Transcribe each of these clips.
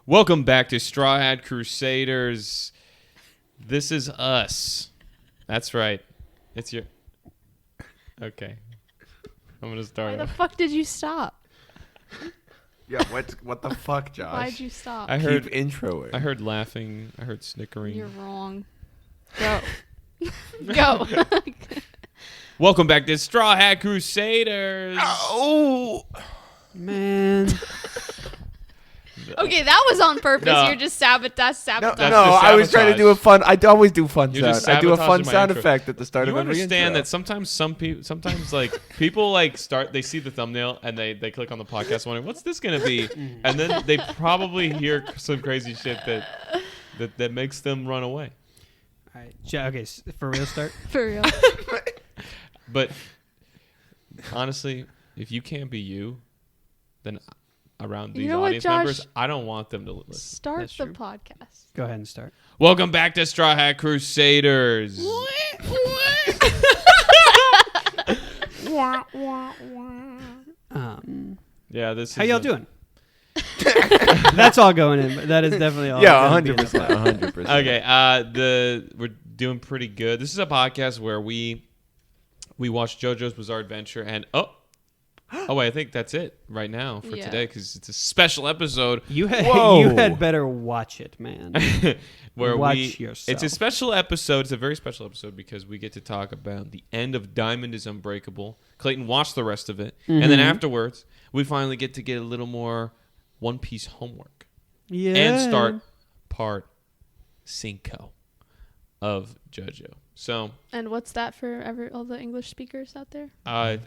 Welcome back to Straw Hat Crusaders. This is us. That's right. It's your... Okay. I'm going to start. Why the fuck did you stop? Yeah, what the fuck, Josh? Why'd you stop? I heard Keep introing. I heard laughing. I heard snickering. You're wrong. Go. Go. Welcome back to Straw Hat Crusaders. Oh, man. Okay, that was on purpose. No. You're just sabotaging. no, That's I was trying to do a fun. I always do fun You're just sound. I do a fun sabotaging my sound intro. effect at the start You of every understand intro. that sometimes like people like start, they see the thumbnail and they click on the podcast wondering what's this gonna be, and then they probably hear some crazy shit that makes them run away. All right. Okay, for real start? For real. But honestly, if you can't be you, then around these You know what, audience Josh? members, I don't want them to listen. Start That's the true. podcast. Go ahead and start. Welcome back to Straw Hat Crusaders. Yeah, this is How y'all doing? That's all going in. But that is definitely all. Yeah, gonna be in 100%. 100%. Okay, we're doing pretty good. This is a podcast where we watch JoJo's Bizarre Adventure, and oh wait, I think that's it right now for Yeah. today because it's a special episode You had Whoa. you had better watch it, man. where Watch yourself. It's a special episode. It's a very special episode because we get to talk about the end of Diamond is Unbreakable. Clayton watched the rest of it, and then afterwards, we finally get to get a little more One Piece homework Yeah. and start part 5 of JoJo. So, And what's that for all the English speakers out there? I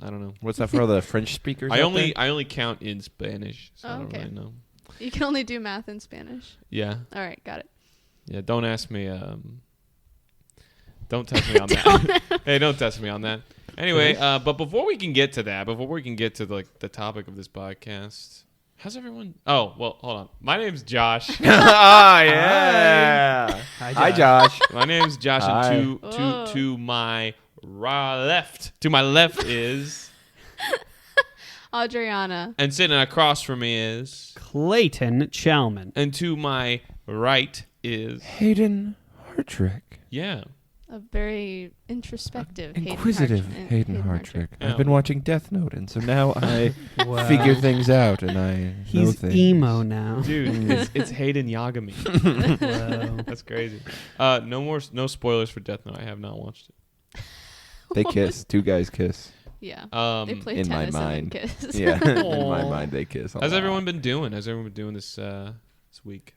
don't know. What's that for all the French speakers? I out there? only count in Spanish, so I don't okay. really know. You can only do math in Spanish. Yeah, All right, got it. yeah. Don't ask me. Don't test me on that. Hey, don't test me on that. Anyway, but before we can get to that, before we can get to the topic of this podcast, how's everyone? Oh, well, hold on. My name's Josh. Ah, yeah. Hi, Josh. My name's Josh, Hi. and Whoa. to my left is, Adriana. and sitting across from me is, Clayton Chalman. and to my right is, Hayden Hartrick. yeah. A very introspective, Inquisitive Hayden Hartrick. Hartrick. Yeah. I've been watching Death Note, and so now I Wow. figure things out, and I know He's things. emo now. Dude, it's Hayden Yagami. Wow. That's crazy. No spoilers for Death Note. I have not watched it. They kiss. Two guys kiss. Yeah. They Um, play in my tennis mind. and then kiss. Yeah, in my Aw. mind, they kiss. A how's lot. everyone been doing? How's everyone been doing this week?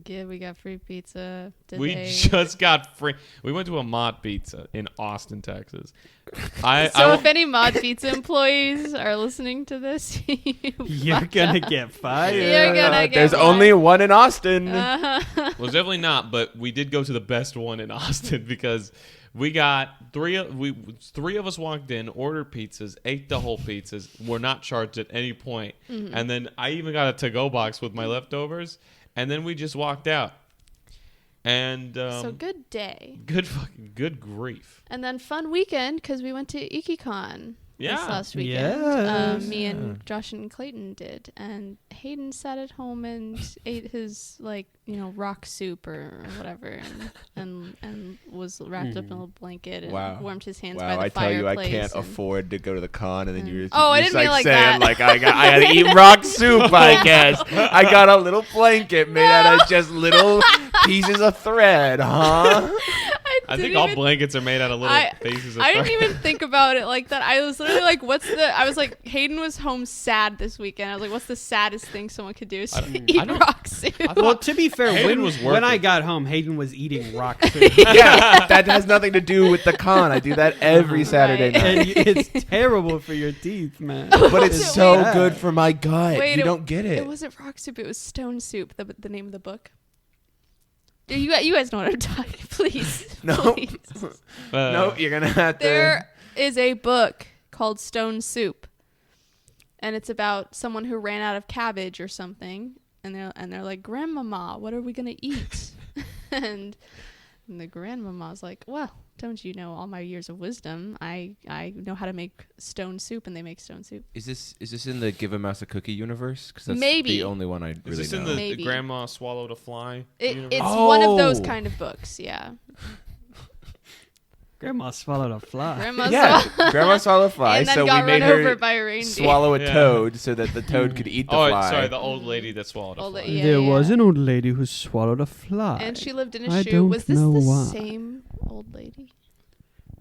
Good. We got free pizza today. We just got free. We went to a Mott Pizza in Austin, Texas. If any Mod Pizza employees are listening to this, You're gonna get fired. You're gonna get There's fired. only one in Austin. Uh-huh. was definitely not, but we did go to the best one in Austin because we got three of us walked in, ordered pizzas, ate the whole pizzas, were not charged at any point, and then I even got a to-go box with my leftovers, and then we just walked out. And So good day. good grief. And then fun weekend because we went to IkiCon Yeah. this last weekend. Yes. Me and Josh and Clayton did. And Hayden sat at home and ate his rock soup or whatever and was wrapped up in a little blanket and Wow. warmed his hands by Wow, the I tell you, I fireplace can't and- afford to go to the con, and then you're Oh, I just didn't mean like saying that. like I gotta eat rock soup. I guess I got a little blanket made out of just little pieces of thread, huh? I think didn't all even- blankets are made out of little faces of I didn't thread. even think about it like that. I was literally like, I was like, Hayden was home sad this weekend. I was like, what's the saddest thing someone could do is eat I don't- rock soup. Well, to be fair, Hayden was when I working. got home, Hayden was eating rock food. Yeah, that has nothing to do with the con. I do that every Saturday Right. night. And it's terrible for your teeth, man. But it's Wait, so wait. good for my gut. Wait, you don't get it. It wasn't rock soup. It was stone soup. The name of the book. You guys know what I'm talking. Please, No. please. No, you're gonna have to. There is a book called Stone Soup, and it's about someone who ran out of cabbage or something, and they're like, Grandmama, what are we gonna eat? and And the grandmama's like, well, don't you know all my years of wisdom? I know how to make stone soup, and they make stone soup. Is this in the Give a Mouse a Cookie universe? Because that's Maybe. the only one I Is really this know. in the Maybe. Grandma Swallowed a Fly? universe? It's one of those Oh. kind of books, yeah. Grandma swallowed a fly. Grandma Grandma swallowed a fly, and then so got we run made over her by a reindeer. swallow a Yeah. toad so that the toad could eat the Oh, fly. sorry, the old lady that swallowed a Old fly. la- yeah. There was an old lady who swallowed a fly. And she lived in a I shoe. don't Was this know the why. same old lady?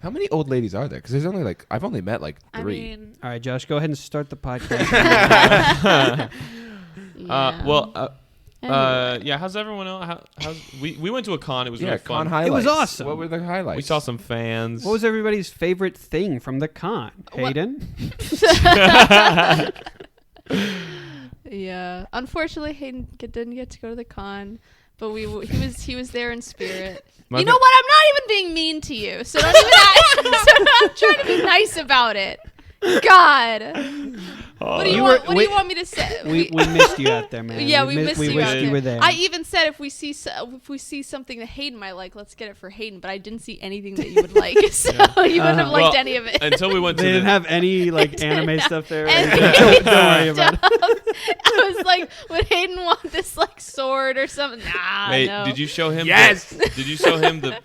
How many old ladies are there? Because there's only I've only met 3. I mean, All right, Josh, go ahead and start the podcast. Anyway. How's everyone else? We went to a con. It was really con fun. highlights. It was awesome. What were the highlights? We saw some fans. What was everybody's favorite thing from the con? What- Hayden? Yeah. Unfortunately, Hayden didn't get to go to the con, but he was there in spirit. You know what? I'm not even being mean to you, so don't even ask. So I'm trying to be nice about it. God. What do you want me to say? We missed you out there, man. Yeah, we missed you wished out you there. were there. I even said if we see something that Hayden might like, let's get it for Hayden. But I didn't see anything that you would like, so you wouldn't have liked any of it. Until we went to They didn't the, have any anime have stuff there. any Don't worry about it. I was like, would Hayden want this sword or something? Nah, Hey, no. did you show him? Yes! Did you show him the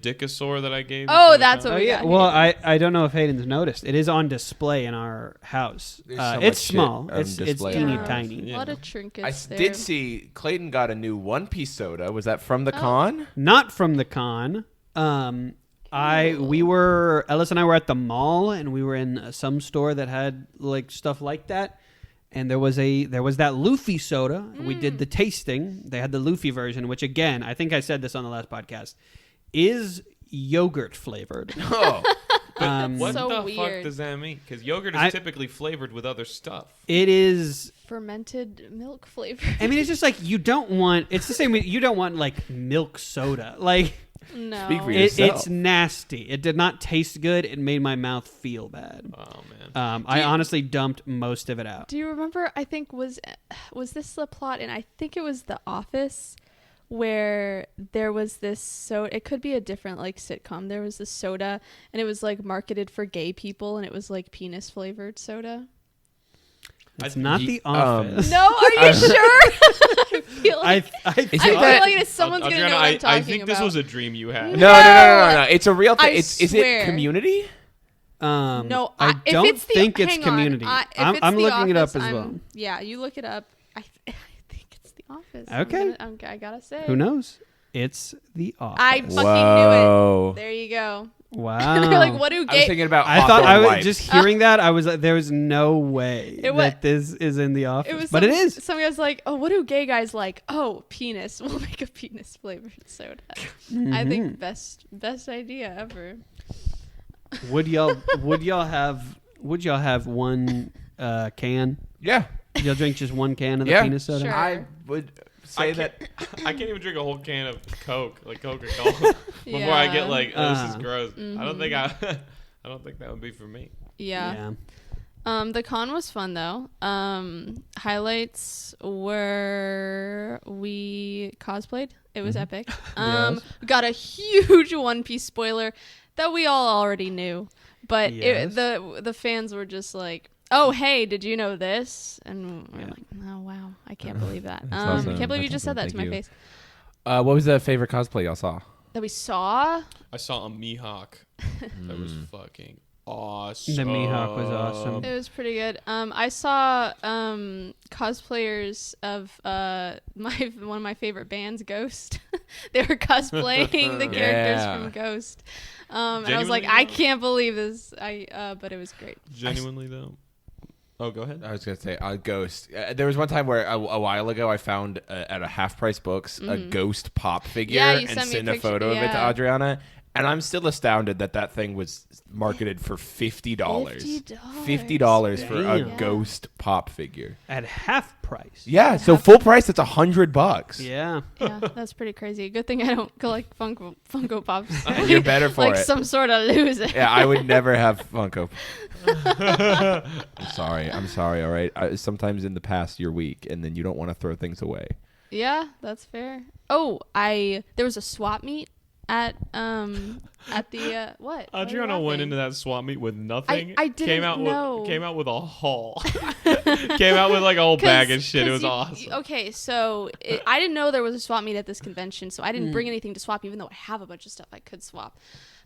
dickosaur that I gave? Oh, you? that's Oh what we yeah. got. Well, I don't know if Hayden's noticed. It is on display in our house. There's so much it's shit small. on It's display teeny in our tiny. Yeah. A lot of trinkets I there. did see Clayton got a new One Piece soda. Was that from the Oh. con? Not from the con. Ellis and I were at the mall, and we were in some store that had stuff like that. And there was that Luffy soda. We did the tasting. They had the Luffy version, which again, I think I said this on the last podcast, is yogurt flavored. Oh, What So the weird. fuck does that mean? Because yogurt is typically flavored with other stuff. It is. Fermented milk flavor. I mean, it's just you don't want. It's the same. You don't want milk soda. No. Speak for yourself. It's nasty. It did not taste good. It made my mouth feel bad. Oh man. I honestly dumped most of it out. Do you remember? I think was this the plot? And I think it was The Office, where there was this soda. It could be a different sitcom. There was this soda, and it was marketed for gay people, and it was penis flavored soda. It's not The Office. No, are you sure? I feel I feel like someone's gonna know what I'm talking I think this about. was a dream you had. No. It's a real thing. I Is swear. it Community? No, I if don't it's think it's hang on. Community. If I'm it's The looking it up Office, as well. Yeah, you look it up. I think it's The Office. Okay. I gotta say. Who knows? It's The Office. I fucking knew Whoa. it. There you go. Wow. They're like, what do I was gay? thinking about I thought Hawthorne Wipes. just hearing that, I was like, there was no way It wa- that this is in The Office. It was but it is. Some guy's like, oh, what do gay guys like? Oh, penis. We'll make a penis flavored soda. I Mm-hmm. think best idea ever. Would y'all have one can? Yeah. Y'all drink just one can of the Yeah. penis soda? Sure. I would say that. I can't even drink a whole can of Coke, Coca-Cola, before I get this is gross. I don't think I don't think that would be for me. Yeah. The con was fun though. Highlights were we cosplayed. It was epic. Yes. We got a huge One Piece spoiler that we all already knew, but Yes. the fans were just like, "Oh, hey, did you know this?" And we're like, "Oh, wow, I can't believe that. awesome. Can't believe you That's just said that awesome. to my Thank face." What was the favorite cosplay y'all saw? That we saw. I saw a Mihawk that was fucking awesome. The Mihawk was awesome. It was pretty good. I saw cosplayers of one of my favorite bands, Ghost. They were cosplaying the characters Yeah. from Ghost. And I was like, Genuinely, I though? can't believe this. But it was great. Genuinely though. Oh, go ahead. I was gonna say Ghost. There was one time where a while ago I found at a Half Price Books a Ghost pop figure Yeah, you and sent me a sent a picture. photo of it to Yeah. Adriana, and I'm still astounded that thing was marketed for $50. $50 for a Damn. Ghost pop figure. At half price. Yeah, so full price that's $100. Yeah. Yeah, that's pretty crazy. Good thing I don't collect Funko Pops. You're better for like it. some sort of loser. Yeah, I would never have Funko. I'm sorry. All right. Sometimes in the past you're weak, and then you don't want to throw things away. Yeah, that's fair. Oh, there was a swap meet the what? Adriana went into that swap meet with nothing. I didn't know. Came out with a haul. Came out with like a whole bag of shit. It was awesome. Okay, so I didn't know there was a swap meet at this convention, so I didn't bring anything to swap, even though I have a bunch of stuff I could swap.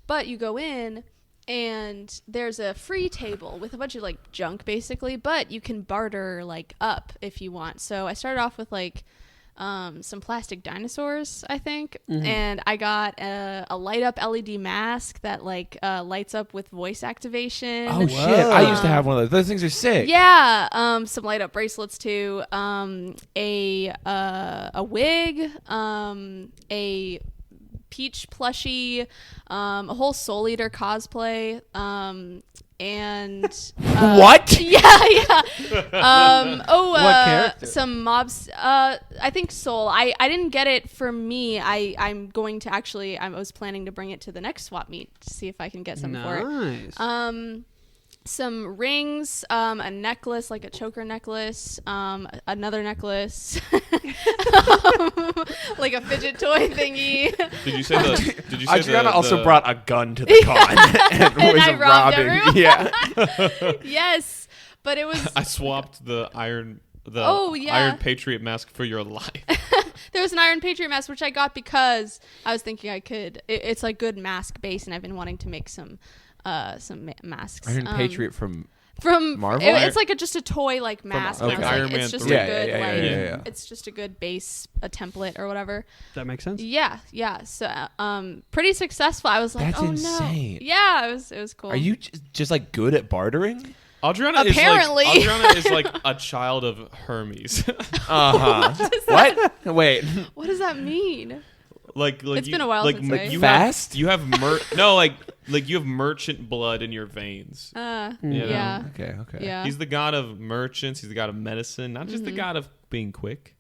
But you go in, and there's a free table with a bunch of like junk, basically. But you can barter like up if you want. So I started off with like some plastic dinosaurs, I think, and I got a light up LED mask that like lights up with voice activation. Oh shit! I used to have one of those. Those things are sick. Yeah, some light up bracelets too. A wig, a Peach plushie, a whole Soul Eater cosplay, and what? Yeah. What character? Some mobs. I think Soul. I didn't get it for me. I'm going to actually. I was planning to bring it to the next swap meet to see if I can get some for it. Nice. Some rings, a necklace, like a choker necklace, another necklace, like a fidget toy thingy. Did you say Adriana also brought a gun to the con and was I robbed robbing. everyone. Yeah. Yes, but it was. I swapped the Iron Patriot mask for your life. There was an Iron Patriot mask, which I got because I was thinking I could. It's like good mask base, and I've been wanting to make some masks. Iron Patriot from Marvel? It's like just a toy like mask. like Iron Man it's just 3. a good Yeah. it's just a good base, a template or whatever. That makes sense. Yeah. So pretty successful. I was like, That's insane. No. Yeah, it was cool. Are you just like good at bartering? Apparently. Adriana is like a child of Hermes. What? Wait. What does that mean? Like it's been a while since you fast? You have you have merchant blood in your veins. Yeah. Okay. Yeah. He's the god of merchants. He's the god of medicine, not just the god of being quick.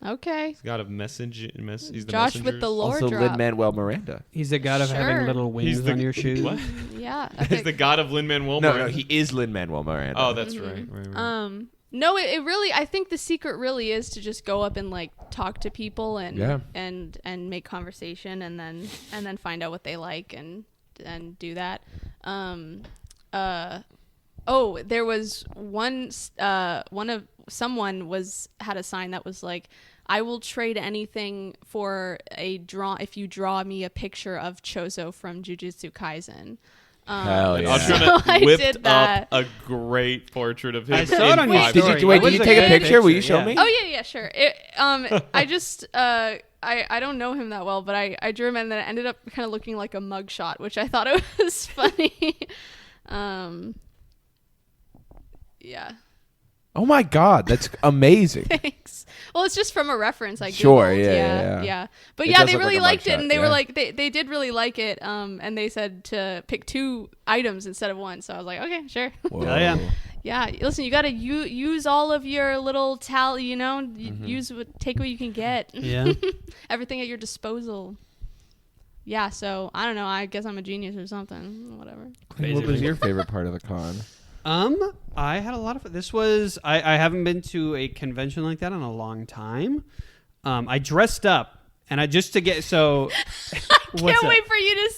Okay. He's the god of messenger. He's the Josh messengers. with the lore Also, drop. Lin-Manuel Miranda. He's the god of having little wings on your shoes. What? Yeah. He's the god of Lin-Manuel Miranda. No, he is Lin-Manuel Miranda. Oh, that's right. No, it really. I think the secret really is to just go up and like talk to people and make conversation and then find out what they like and do that. There was someone had a sign that was like, I will trade anything for if you draw me a picture of Chozo from Jujutsu Kaisen. Hell yeah. I I whipped did that. up a great portrait of him. I saw it on your in story. Did you take a picture? Will you show me? Oh yeah, sure. I just I don't know him that well, but I drew him and then it ended up kind of looking like a mugshot, which I thought it was funny. Yeah. Oh my God, that's amazing. Thanks. Well, it's just from a reference I googled. Sure, yeah. But It yeah, does they look really like a liked it, mugshot, and they were yeah. like, they did really like it. And they said to pick 2 items instead of 1. So I was like, okay, sure. Whoa. Hell yeah. Yeah, listen, you got to use all of your little tally, take what you can get. Yeah. Everything at your disposal. Yeah, so I don't know. I guess I'm a genius or something. Whatever. What was your favorite part of the con? I had a lot of this was I haven't been to a convention like that in a long time. I dressed up and I just to get so Can't wait for you to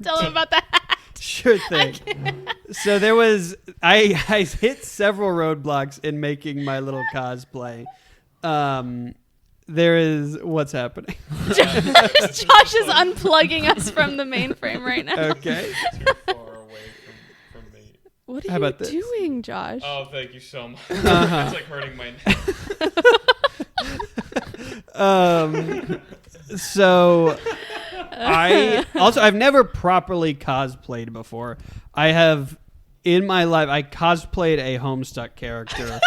tell them about that. Sure thing. So there was I hit several roadblocks in making my little cosplay. There is what's happening. Josh is unplugging us from the mainframe right now. Okay. Too far away from me. What How are about you this? doing, Josh? Oh, thank you so much. It's like hurting my neck. So I've never properly cosplayed before. I have in my life I cosplayed a Homestuck character,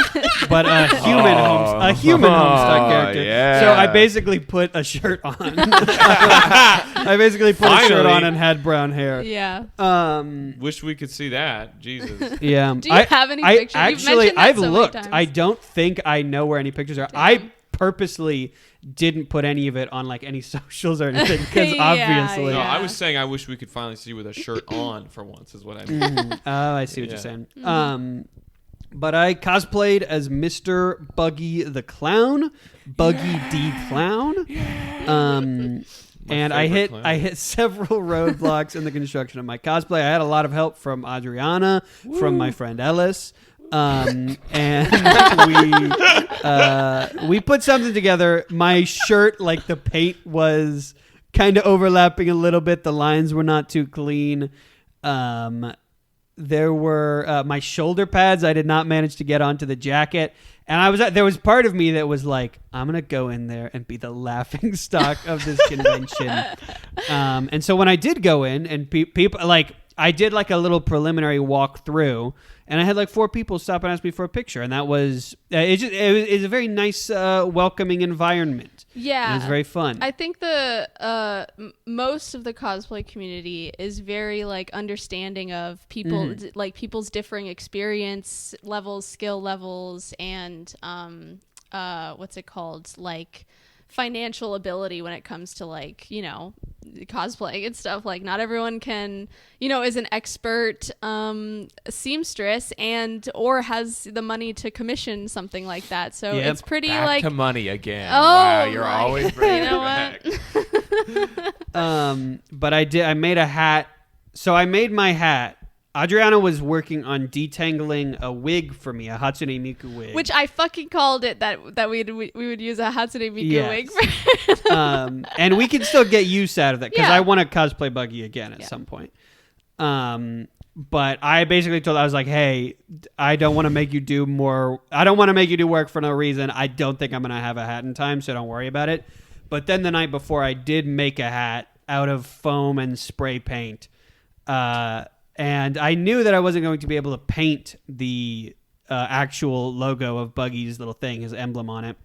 but a human Homestuck character. Yeah. So I basically put a shirt on. I basically put a shirt on and had brown hair. Yeah. Wish we could see that. Jesus. Yeah. Do you have any pictures? You've Actually, mentioned that I've so many looked. times. I don't think I know where any pictures are. Damn. I purposely didn't put any of it on like any socials or anything because Yeah, obviously. No, yeah. I was saying I wish we could finally see you with a shirt on for once. Is what I mean. Oh, I see what you're Yeah. saying. Mm-hmm. But I cosplayed as Mr. Buggy the Clown, Buggy D Clown. And I hit several roadblocks in the construction of my cosplay. I had a lot of help from Adriana, from my friend Ellis. And we put something together. My shirt, like the paint was kind of overlapping a little bit. The lines were not too clean. There were my shoulder pads I did not manage to get onto the jacket. And there was part of me that was like, I'm going to go in there and be the laughing stock of this convention. And so when I did go in and people like, I did like a little preliminary walk through and I had like 4 people stop and ask me for a picture. And that was, it was a very nice, welcoming environment. Yeah. It was very fun. I think most of the cosplay community is very like understanding of people, like people's differing experience levels, skill levels, and what's it called? Like financial ability when it comes to like, you know, cosplay and stuff. Like not everyone can, you know, is an expert seamstress or has the money to commission something like that. So it's pretty back like to money again. Oh, wow, you're always bringing you know it back. But I made a hat. So I made my hat. Adriana was working on detangling a wig for me, a Hatsune Miku wig. Which I fucking called it that we would use a Hatsune Miku wig for. And we can still get use out of that because Yeah. I want to cosplay Buggy again at some point. But I basically told her, I was like, hey, I don't want to make you do more. I don't want to make you do work for no reason. I don't think I'm going to have a hat in time, so don't worry about it. But then the night before, I did make a hat out of foam and spray paint. And I knew that I wasn't going to be able to paint the actual logo of Buggy's little thing, his emblem on it.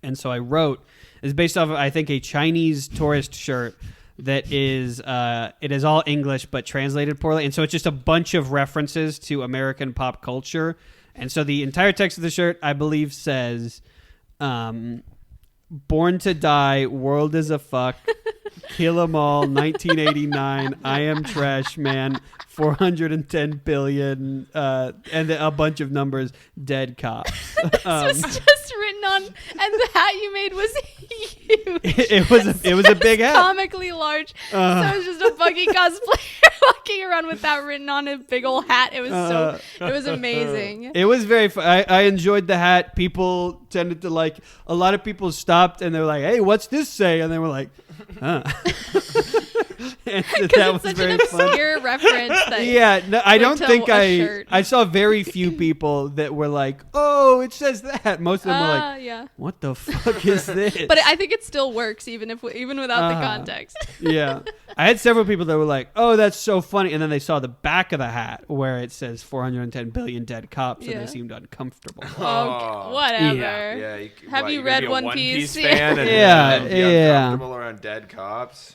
And so I wrote, it's based off of, I think, a Chinese tourist shirt that is, it is all English but translated poorly. And so it's just a bunch of references to American pop culture. And so the entire text of the shirt, I believe, says, born to die, world is a fuck, kill 'em all, 1989, I am trash man, 410 billion, and a bunch of numbers, dead cops. This was just written on, and the hat you made was huge. It was a big hat. Comically large. So it was just a Buggy cosplayer walking around with that written on a big old hat. It was it was amazing. It was very fun. I enjoyed the hat. People tended to like, a lot of people stopped and they were like, hey, what's this say? And they were like, huh. Because it's such an obscure reference that yeah, no, I don't think shirt. I saw very few people that were like, oh, it says that. Most of them were like, yeah. What the fuck is this? But I think it still works even without the context. Yeah. I had several people that were like, oh, that's so funny. And then they saw the back of the hat where it says 410 billion dead cops and they seemed uncomfortable. Oh, whatever. Yeah. Have you read One Piece? Fan and be uncomfortable around dead cops?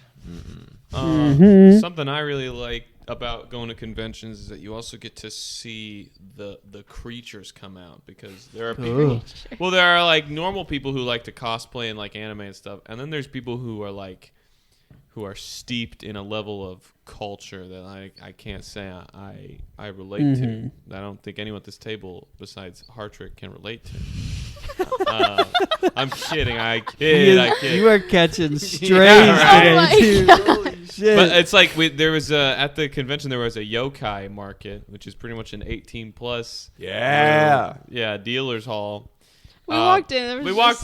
Something I really like about going to conventions is that you also get to see the creatures come out, because there are people. Well, there are like normal people who like to cosplay and like anime and stuff, and then there's people who are steeped in a level of culture that I can't say I relate to. I don't think anyone at this table besides Hartrick can relate to. I'm kidding. I kid. You are catching strays today, dude. Holy shit. But it's like there was at the convention there was a yokai market, which is pretty much an 18+ dealers hall. We walked in. We walked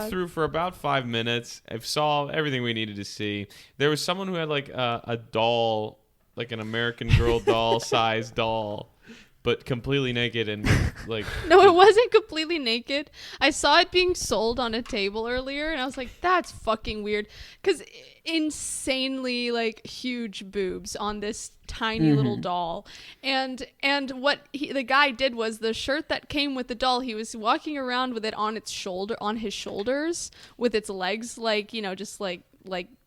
through for about 5 minutes. I saw everything we needed to see. There was someone who had like a doll, like an American Girl doll size doll, but completely naked and like. No, it wasn't completely naked. I saw it being sold on a table earlier, and I was like, "That's fucking weird," because insanely like huge boobs on this tiny little doll. And what the guy did was, the shirt that came with the doll, he was walking around with it on his shoulders with its legs, like, you know, just like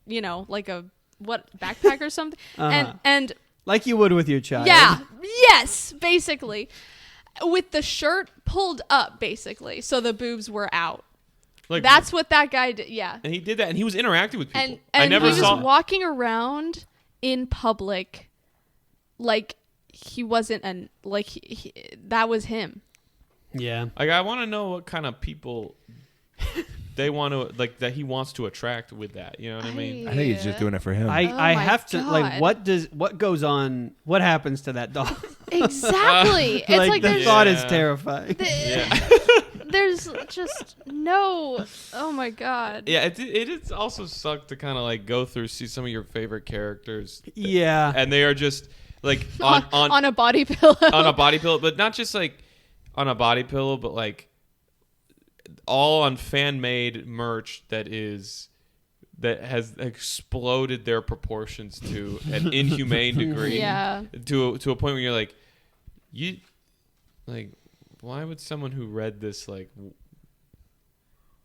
you know, like a backpack or something. And like you would with your child. Yeah. Yes, basically. With the shirt pulled up, basically, so the boobs were out. Like, that's what that guy did. Yeah. And he did that, and he was interacting with people. And I never saw. He was walking around in public like he wasn't that was him. Yeah. Like, I want to know what kind of people they want to like that he wants to attract with that. You know what I mean? I think he's just doing it for him. I my have to like God. what goes on? What happens to that dog? Exactly. It's like the there's thought is terrifying. there's just no. Oh my God. Yeah, it is also sucked to kind of like go through, see some of your favorite characters. Yeah, And they are just like on a body pillow. on a body pillow, but not just like on a body pillow, but like all on fan made merch that has exploded their proportions to an inhumane degree. Yeah. To a point where you're like, why would someone who read this like,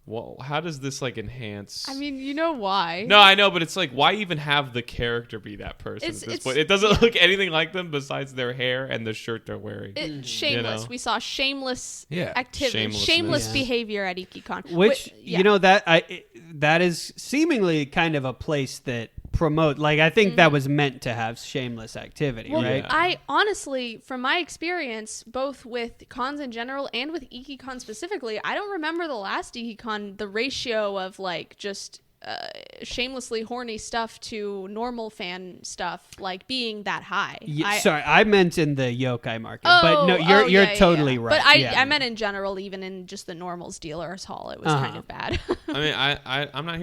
well, how does this like enhance? I mean, you know why? No, I know, but it's like, why even have the character be that person at this point? It doesn't look anything like them besides their hair and the shirt they're wearing. Shameless. You know? We saw shameless Yeah. activity, shameless behavior at IkiCon. which you know that is seemingly kind of a place that promote. Like I think that was meant to have shameless activity, Well, right? I honestly, from my experience, both with cons in general and with IkiCon specifically, I don't remember the last IkiCon, the ratio of like just shamelessly horny stuff to normal fan stuff like being that high. Sorry, I meant in the yokai market, but no, you're totally right. But I meant in general, even in just the normals dealers hall, it was kind of bad. I mean, I'm not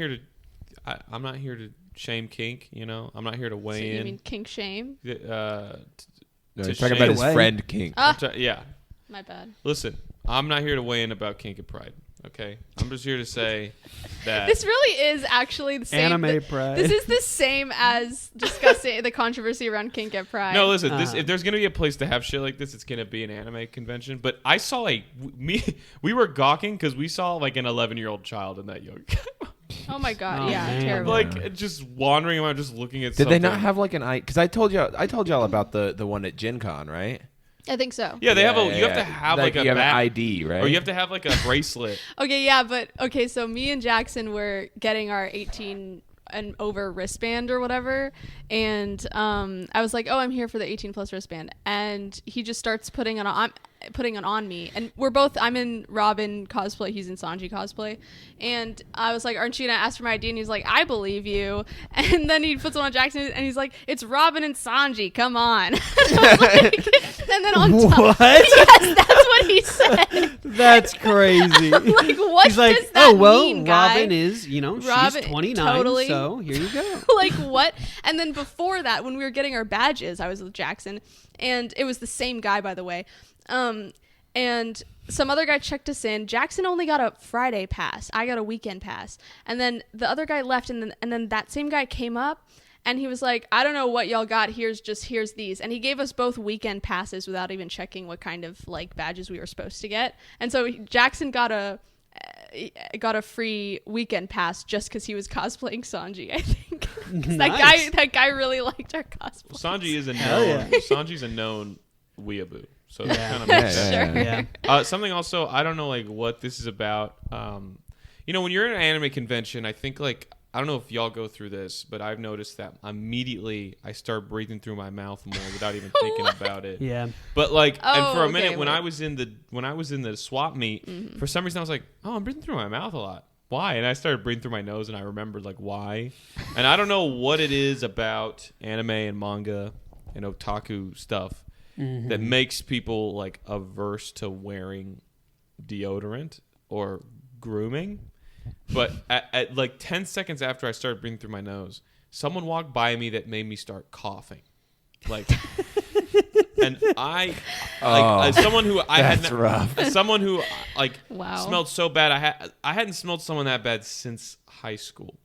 here to shame kink. You know, I'm not here to weigh So in. you mean kink shame? No, to he's talking about his away. friend King. Yeah. My bad. Listen, I'm not here to weigh in about kink and pride. Okay, I'm just here to say that This really is actually the same. Anime pride. This is the same as discussing the controversy around kink and pride. No, listen. If there's gonna be a place to have shit like this, it's gonna be an anime convention. But I saw we were gawking because we saw like an 11-year-old child in that yoga. Oh my God! Oh, yeah, man. terrible. Like just wandering around, just looking at. Did something. they not have like an Because I told y'all about the one at Gen Con, right? I think so. Yeah, they have a. You have to have like a you have an badge, ID, right? or you have to have like a bracelet. Okay, yeah, but okay. So me and Jackson were getting our 18 and over wristband or whatever, and I was like, "Oh, I'm here for the 18 plus wristband," and he just starts putting it on me, and I'm in Robin cosplay, he's in Sanji cosplay, and I was like, "Aren't you gonna ask for my ID?" And he's like, "I believe you," and then he puts it on Jackson, and he's like, "It's Robin and Sanji, come on." And then on top, yes, that's what he said. That's crazy. Like, what He's like, does that oh well, mean, guy? Robin is, she's 29, totally. so here you go. Like, what? And then before that, when we were getting our badges, I was with Jackson, and it was the same guy, by the way. And some other guy checked us in. Jackson only got a Friday pass. I got a weekend pass. And then the other guy left, and then that same guy came up, and he was like, "I don't know what y'all got. Here's these." And he gave us both weekend passes without even checking what kind of like badges we were supposed to get. And so Jackson got a free weekend pass just because he was cosplaying Sanji, I think. Nice. that guy really liked our cosplay. Sanji is a Hell known. yeah. Sanji's a known weeaboo. So that kind of Yeah, makes sense. yeah. Yeah. Something also, I don't know like what this is about. When you're at an anime convention, I think like, I don't know if y'all go through this, but I've noticed that immediately I start breathing through my mouth more without even thinking about it. Yeah. But like, and for a okay, minute when wait. I was in the swap meet, for some reason I was like, oh, I'm breathing through my mouth a lot. Why? And I started breathing through my nose, and I remembered like why. And I don't know what it is about anime and manga and otaku stuff that makes people like averse to wearing deodorant or grooming. But at like 10 seconds after I started breathing through my nose, someone walked by me that made me start coughing. Like, and I, like, as someone who I That's had, rough. as someone who like Wow. smelled so bad, I hadn't smelled someone that bad since high school.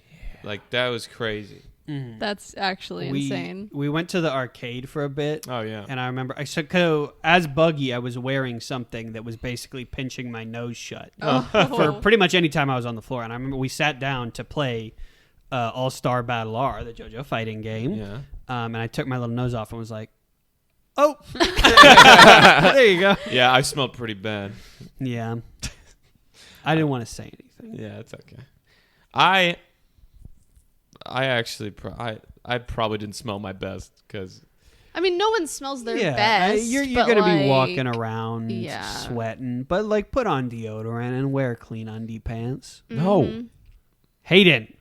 Yeah. Like that was crazy. That's actually insane. We went to the arcade for a bit. Oh yeah. And I remember, as Buggy, I was wearing something that was basically pinching my nose shut for pretty much any time I was on the floor. And I remember we sat down to play All-Star Battle R, the JoJo fighting game. Yeah. And I took my little nose off and was like, oh. There you go. Yeah, I smelled pretty bad. Yeah. I didn't want to say anything. Yeah, it's okay. I actually I probably didn't smell my best because I mean, no one smells their Yeah, best. you're but, gonna be like, walking around yeah. sweating, but like put on deodorant and wear clean undie pants. No. Hayden.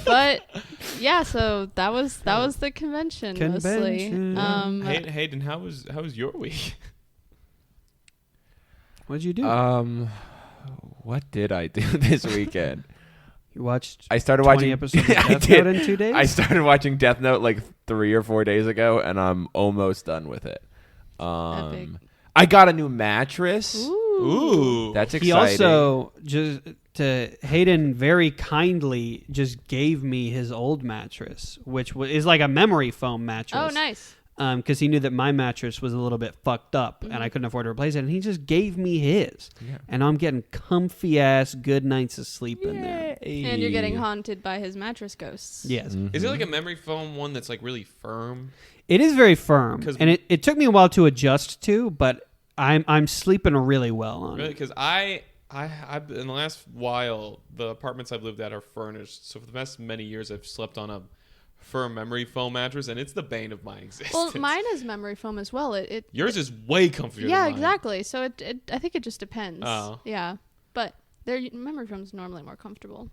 But yeah, so that was the convention. Mostly. Hayden, how was your week? What'd you do? What did I do this weekend? You watched I started 20 watching episodes of I Death did. Note in 2 days? I started watching Death Note like 3 or 4 days ago, and I'm almost done with it. Epic. I got a new mattress. Ooh. That's exciting. He also Hayden very kindly just gave me his old mattress, which is like a memory foam mattress. Oh, nice. Because he knew that my mattress was a little bit fucked up and I couldn't afford to replace it, and he just gave me his. Yeah. And I'm getting comfy ass good nights of sleep in there. And you're getting haunted by his mattress ghosts. Yes. Mm-hmm. Is it like a memory foam one that's like really firm? It is very firm, and it took me a while to adjust to, but I'm sleeping really well on Really? it. Because I in the last while, the apartments I've lived at are furnished. So for the past many years, I've slept on a firm memory foam mattress, and it's the bane of my existence. Well, mine is memory foam as well. Yours is way comfier. Yeah, than mine. exactly. So I think it just depends. Oh. Yeah, but their memory foam's normally more comfortable.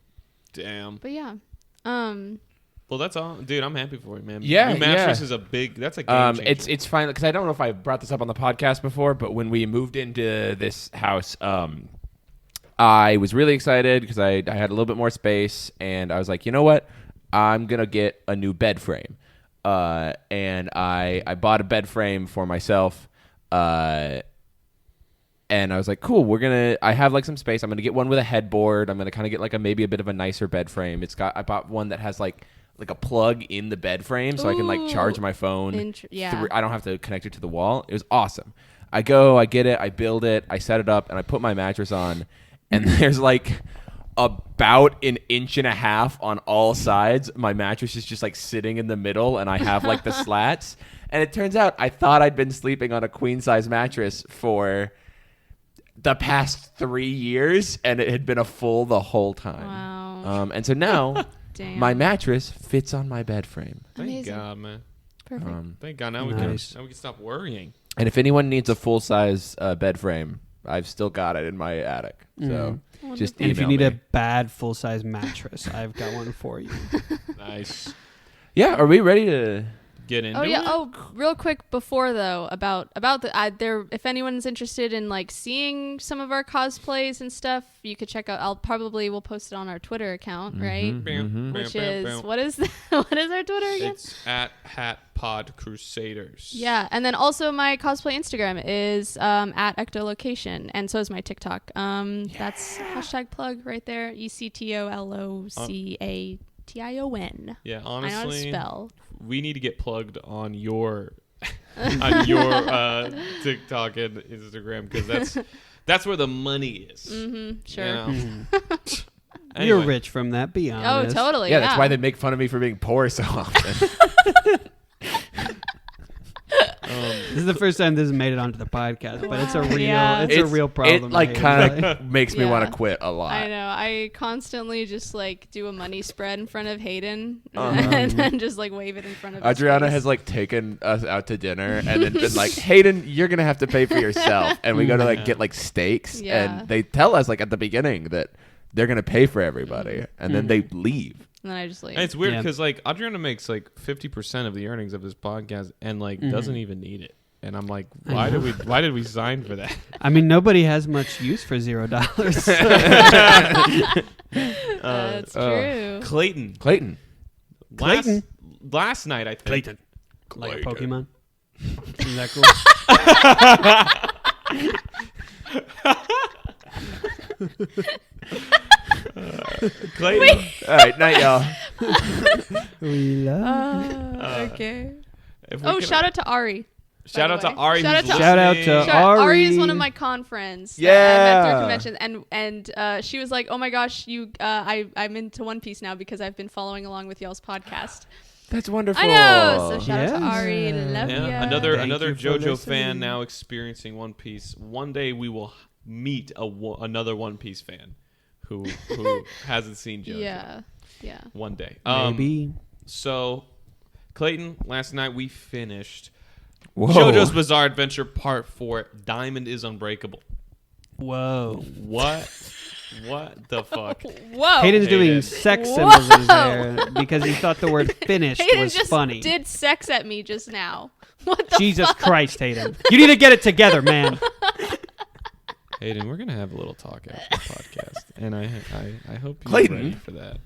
Damn. But yeah. Well, that's all, dude. I'm happy for you, man. Yeah, New mattress yeah. is that's a game changer. It's fine because I don't know if I brought this up on the podcast before, but when we moved into this house, I was really excited because I had a little bit more space, and I was like, you know what, I'm gonna get a new bed frame, and I bought a bed frame for myself, and I was like, cool, I have like some space. I'm gonna get one with a headboard. I'm gonna kind of get like maybe a bit of a nicer bed frame. I bought one that has like a plug in the bed frame, so I can like charge my phone. I don't have to connect it to the wall. It was awesome. I get it, I build it, I set it up, and I put my mattress on, and there's like about an inch and a half on all sides. My mattress is just like sitting in the middle, and I have like the slats. And it turns out I thought I'd been sleeping on a queen size mattress for the past 3 years, and it had been a full the whole time. Wow. And so now Damn. my mattress fits on my bed frame. Thank Amazing. God, man. Perfect. Thank God. Now Nice. we can stop worrying. And if anyone needs a full size bed frame, I've still got it in my attic. So just And if you email need me. a bad full size mattress, I've got one for you. Nice. Yeah, are we ready to Get into Oh yeah. it. Oh, real quick before though about the if anyone's interested in like seeing some of our cosplays and stuff, you could check out. We'll post it on our Twitter account, right? Which is what is what is our Twitter again? It's at HatPod Crusaders. Yeah, and then also my cosplay Instagram is at ectolocation, and so is my TikTok. That's #plug right there. ECTOLOCATION. Yeah, I know how to honestly, spell. we need to get plugged on your on your TikTok and Instagram because that's where the money is. Sure. You know? You're Anyway. rich from that, be Oh, honest. totally. Yeah, that's why they make fun of me for being poor so often. This is the first time this has made it onto the podcast, but it's a real, Yeah. it's a real problem. It like Hayden. kind of makes me Yeah. want to quit a lot. I know. I constantly just like do a money spread in front of Hayden and then just like wave it in front of his Adriana face. has like taken us out to dinner and then been like, Hayden, you're gonna have to pay for yourself. And we go to like get like steaks, Yeah. and they tell us like at the beginning that they're gonna pay for everybody, and then they leave. And then I just leave. And it's weird Yeah. because like Adriana makes like 50% of the earnings of this podcast and like doesn't even need it. And I'm like, why did we sign for that? I mean, nobody has much use for $0. That's true. Clayton. Clayton. Last night I think. Like Pokemon. Isn't that cool? Clayton. All right, night, y'all. We love Okay. If we Oh, could- shout out to Ari. Shout out to Ari. Shout out who's to- Shout out listening. to Ari is Ari. one of my con friends. That I Yeah. met through conventions, and she was like, "Oh my gosh, I'm into One Piece now because I've been following along with y'all's podcast." That's wonderful. I know. So shout out Yes. to Ari. Love Yeah, ya. another Thank you for JoJo fan listening. now experiencing One Piece. One day we will meet another One Piece fan who hasn't seen JoJo. Yeah. One day. Maybe. So Clayton, last night we finished Whoa. JoJo's Bizarre Adventure Part 4. Diamond is Unbreakable. Whoa. What? What the fuck? Whoa. Hayden's doing Hayden. sex Whoa. symbols in his hair because he thought the word finished Hayden was just funny. did sex at me just now. What the Jesus fuck? Christ, Hayden. You need to get it together, man. Hayden, we're gonna have a little talk after the podcast, and I hope you're Clayton. ready for that.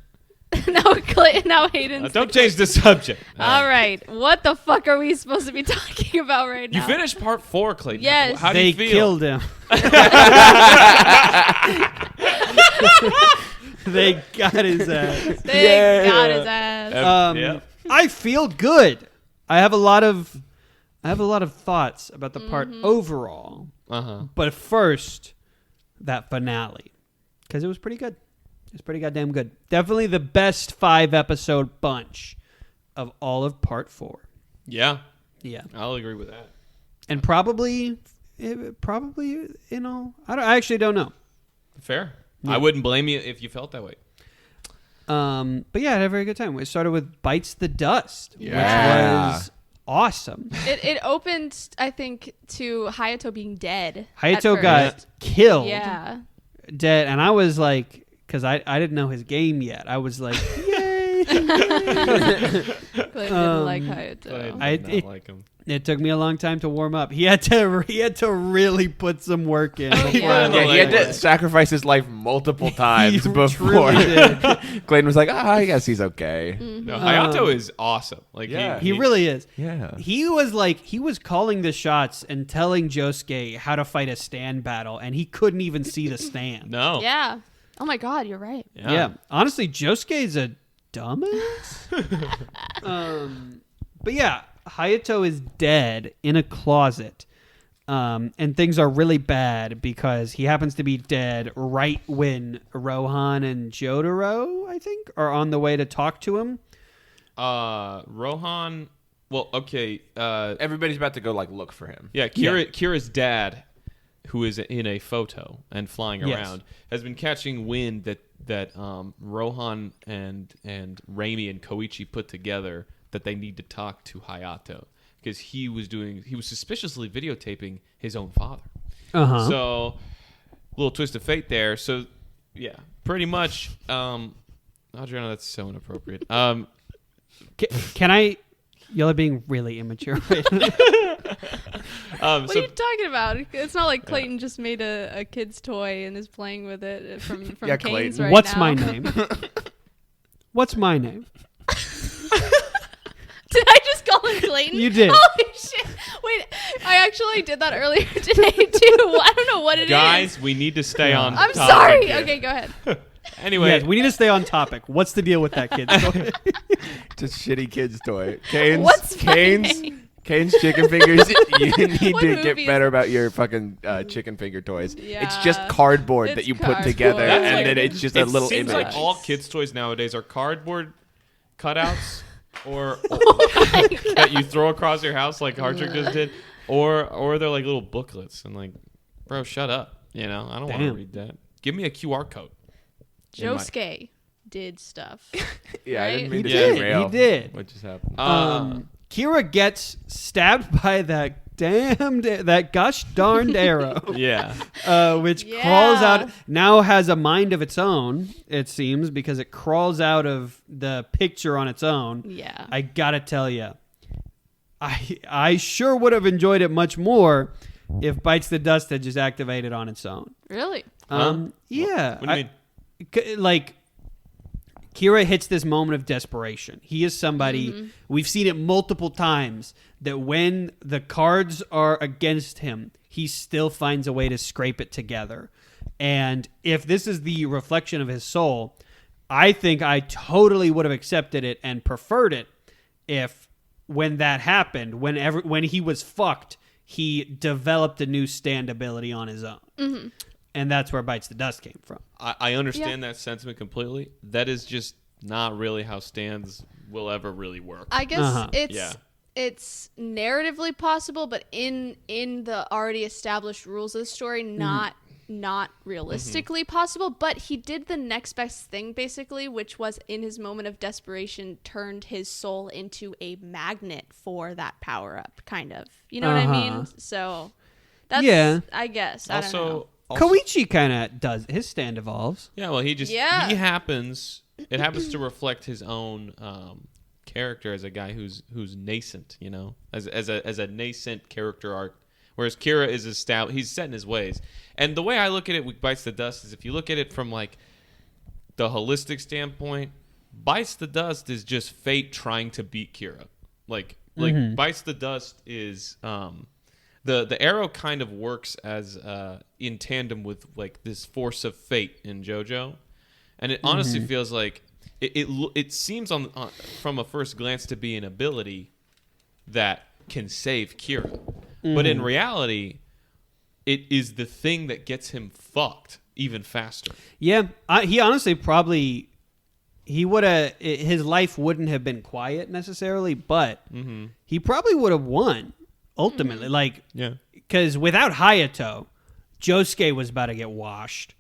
now Hayden's. Don't change the subject. All right. What the fuck are we supposed to be talking about right You now? finished Part 4, Clayton. Yes. How do They you feel? killed him. They got his ass. They got his ass. Yeah. I feel good. I have a lot of thoughts about the part overall. Uh-huh. But first, that finale, because it was pretty good. It was pretty goddamn good. Definitely the best 5-episode bunch of all of Part 4. Yeah. Yeah, I'll agree with that. and probably, I actually don't know. Fair. Yeah. I wouldn't blame you if you felt that way. But yeah, I had a very good time. We started with Bites the Dust, Yeah. which was awesome. It opened, I think, to Hayato being dead. Hayato at got first. killed, Yeah. dead, and I was like, because I didn't know his game yet. I was like, yay! Clayton didn't like Hayato. I did it- not like him. It took me a long time to warm up. He had to really put some work in. Yeah. He had to Like- sacrifice his life multiple times He before. truly did. Clayton was like, I guess he's okay. No, Hayato is awesome. Like Yeah. He really is. Yeah. He was calling the shots and telling Josuke how to fight a stand battle, and he couldn't even see the stand. No. Yeah. Oh my God, you're right. Yeah. Honestly, Josuke's a dumbass. But yeah, Hayato is dead in a closet. And things are really bad because he happens to be dead right when Rohan and Jotaro, I think, are on the way to talk to him. Rohan. Well, okay. Everybody's about to go look for him. Yeah, Kira's dad, who is in a photo and flying Yes. around, has been catching wind that Rohan and Raimi and Koichi put together that they need to talk to Hayato because he was suspiciously videotaping his own father. Uh-huh. So, little twist of fate there. So, yeah, pretty much. Adriana, that's so inappropriate. Can I? Y'all are being really immature right now. What are you talking about? It's not like Clayton just made a kid's toy and is playing with it from Yeah, Cane's Clayton. right What's now. my name? What's my name? Did I just call him Clayton? You did. Holy shit. Wait, I actually did that earlier today too. I don't know what it is. Guys, we need to stay on I'm topic sorry. here. Okay, go ahead. Anyway, Yes, we need to stay on topic. What's the deal with that kid? It's a shitty kid's toy. Cane's, What's my Cane's, name? Cane's chicken fingers. You need What to movie get is better it? about your fucking chicken finger toys. It's just Yeah. cardboard It's that you put cardboard. together, That's and like- then it's just it a little seems image. like all kids' toys nowadays are cardboard cutouts or that you throw across your house like Hardtrick just did, or they're like little booklets and like, bro, shut up. You know, I don't want to Damn. read that. Give me a QR code. Josuke did stuff. Yeah, I didn't mean to He did, derail. he did. What just happened? Kira gets stabbed by that gosh darned arrow, Yeah. which Yeah. crawls out. Now has a mind of its own. It seems because it crawls out of the picture on its own. Yeah. I gotta tell you, I sure would have enjoyed it much more if Bites the Dust had just activated on its own. Really? Yeah. What do you mean? Like Kira hits this moment of desperation. He is somebody, we've seen it multiple times, that when the cards are against him, he still finds a way to scrape it together. And if this is the reflection of his soul, I think I totally would have accepted it and preferred it if when that happened, when he was fucked, he developed a new stand ability on his own. And that's where Bites the Dust came from. I understand that sentiment completely. That is just not really how stands will ever really work. I guess Uh-huh. it's narratively possible, but in the already established rules of the story, not not realistically possible, but he did the next best thing basically, which was in his moment of desperation turned his soul into a magnet for that power up, kind of. You know what I mean? So that's I guess. I don't know. Koichi kind of does his stand evolves. Yeah, well, it happens to reflect his own character as a guy who's nascent, you know, as a nascent character arc. Whereas Kira is established, he's set in his ways. And the way I look at it with Bites the Dust is if you look at it from like the holistic standpoint, Bites the Dust is just fate trying to beat Kira. Like Bites the Dust is the arrow kind of works as in tandem with like this force of fate in JoJo. And it honestly feels like it seems on from a first glance to be an ability that can save Kira. But in reality, it is the thing that gets him fucked even faster. Yeah, he honestly probably his life wouldn't have been quiet necessarily, but he probably would have won ultimately. Because without Hayato, Josuke was about to get washed,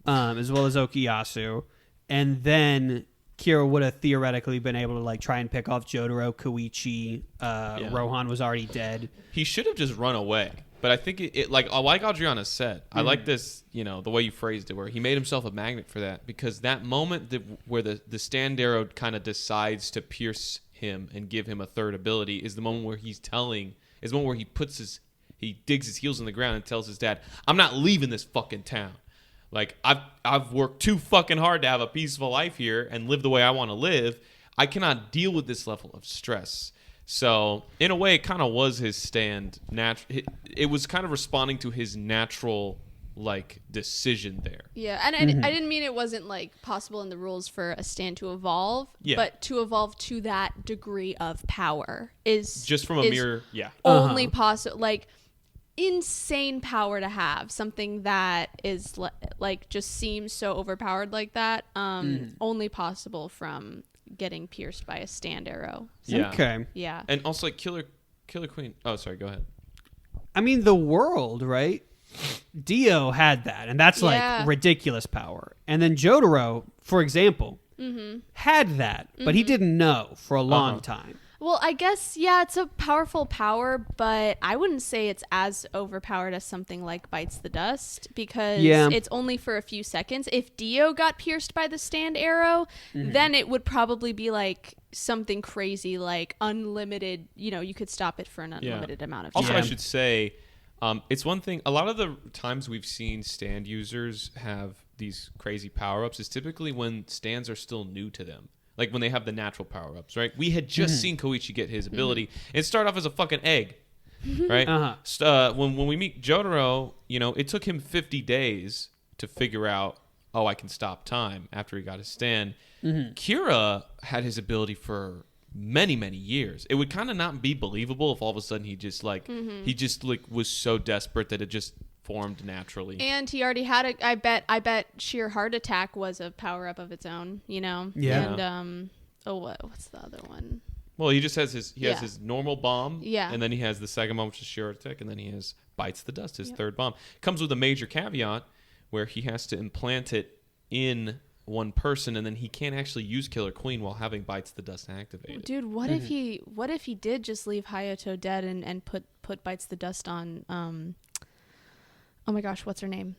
as well as Okuyasu, and then Kira would have theoretically been able to like try and pick off Jotaro, Koichi. Rohan was already dead. He should have just run away. But I think it like Adriana said, I like this, you know, the way you phrased it, where he made himself a magnet for that, because that moment where the stand arrow kind of decides to pierce him and give him a third ability is the moment where he digs his heels in the ground and tells his dad, "I'm not leaving this fucking town. Like, I've worked too fucking hard to have a peaceful life here and live the way I want to live. I cannot deal with this level of stress." So, in a way, it kind of was his stand. It was kind of responding to his natural, like, decision there. Yeah, and I didn't mean it wasn't, like, possible in the rules for a stand to evolve. Yeah. But to evolve to that degree of power is... Just from a mere... Yeah. Only possible... Like... insane power to have, something that is like just seems so overpowered like that, only possible from getting pierced by a stand arrow. So, yeah. Okay. Yeah. And also like Killer Queen. Oh, sorry, go ahead. I mean, the world, right? Dio had that, and that's like ridiculous power. And then Jotaro, for example, had that, but he didn't know for a long time. Well, I guess, yeah, it's a powerful power, but I wouldn't say it's as overpowered as something like Bites the Dust, because it's only for a few seconds. If Dio got pierced by the stand arrow, then it would probably be like something crazy, like unlimited, you know, you could stop it for an unlimited amount of time. Also, I should say, it's one thing, a lot of the times we've seen stand users have these crazy power-ups is typically when stands are still new to them. Like when they have the natural power-ups, right? We had just seen Koichi get his ability. It started off as a fucking egg, right? When we meet Jotaro, you know, it took him 50 days to figure out, oh, I can stop time after he got his stand. Kira had his ability for many, many years. It would kind of not be believable if all of a sudden he just was so desperate that it just formed naturally. And he already had I bet sheer heart attack was a power up of its own, you know? Yeah. And what's the other one? Well, he just has has his normal bomb, yeah, and then he has the second bomb, which is sheer heart attack, and then he has Bites the Dust, his third bomb. Comes with a major caveat where he has to implant it in one person, and then he can't actually use Killer Queen while having Bites the Dust activated. Dude, what if he did just leave Hayato dead and put Bites the Dust on oh my gosh, what's her name?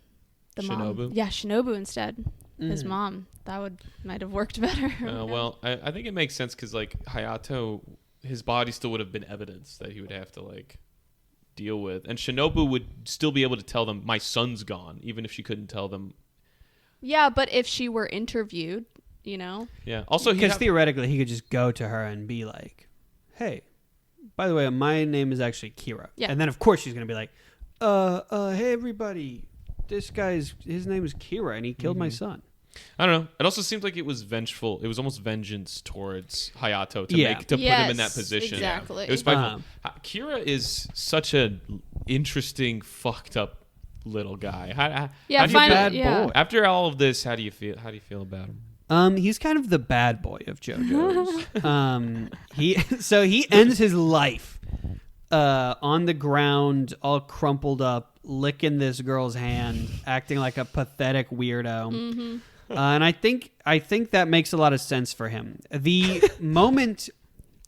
The Shinobu? Mom. Yeah, Shinobu instead. His mom. That might have worked better. Well, I think it makes sense because like Hayato, his body still would have been evidence that he would have to like deal with, and Shinobu would still be able to tell them my son's gone, even if she couldn't tell them. Yeah, but if she were interviewed, you know. Yeah. Also, because theoretically he could just go to her and be like, "Hey, by the way, my name is actually Kira," and then of course she's gonna be like, hey everybody, his name is Kira and he killed my son. I don't know. It also seems like it was vengeful. It was almost vengeance towards Hayato to put him in that position. Exactly. It was spiteful. Kira is such an interesting, fucked up little guy. How do you bad boy. After all of this, how do you feel? How do you feel about him? He's kind of the bad boy of JoJo's. He ends his life on the ground, all crumpled up, licking this girl's hand, acting like a pathetic weirdo. Mm-hmm. And I think that makes a lot of sense for him. The moment,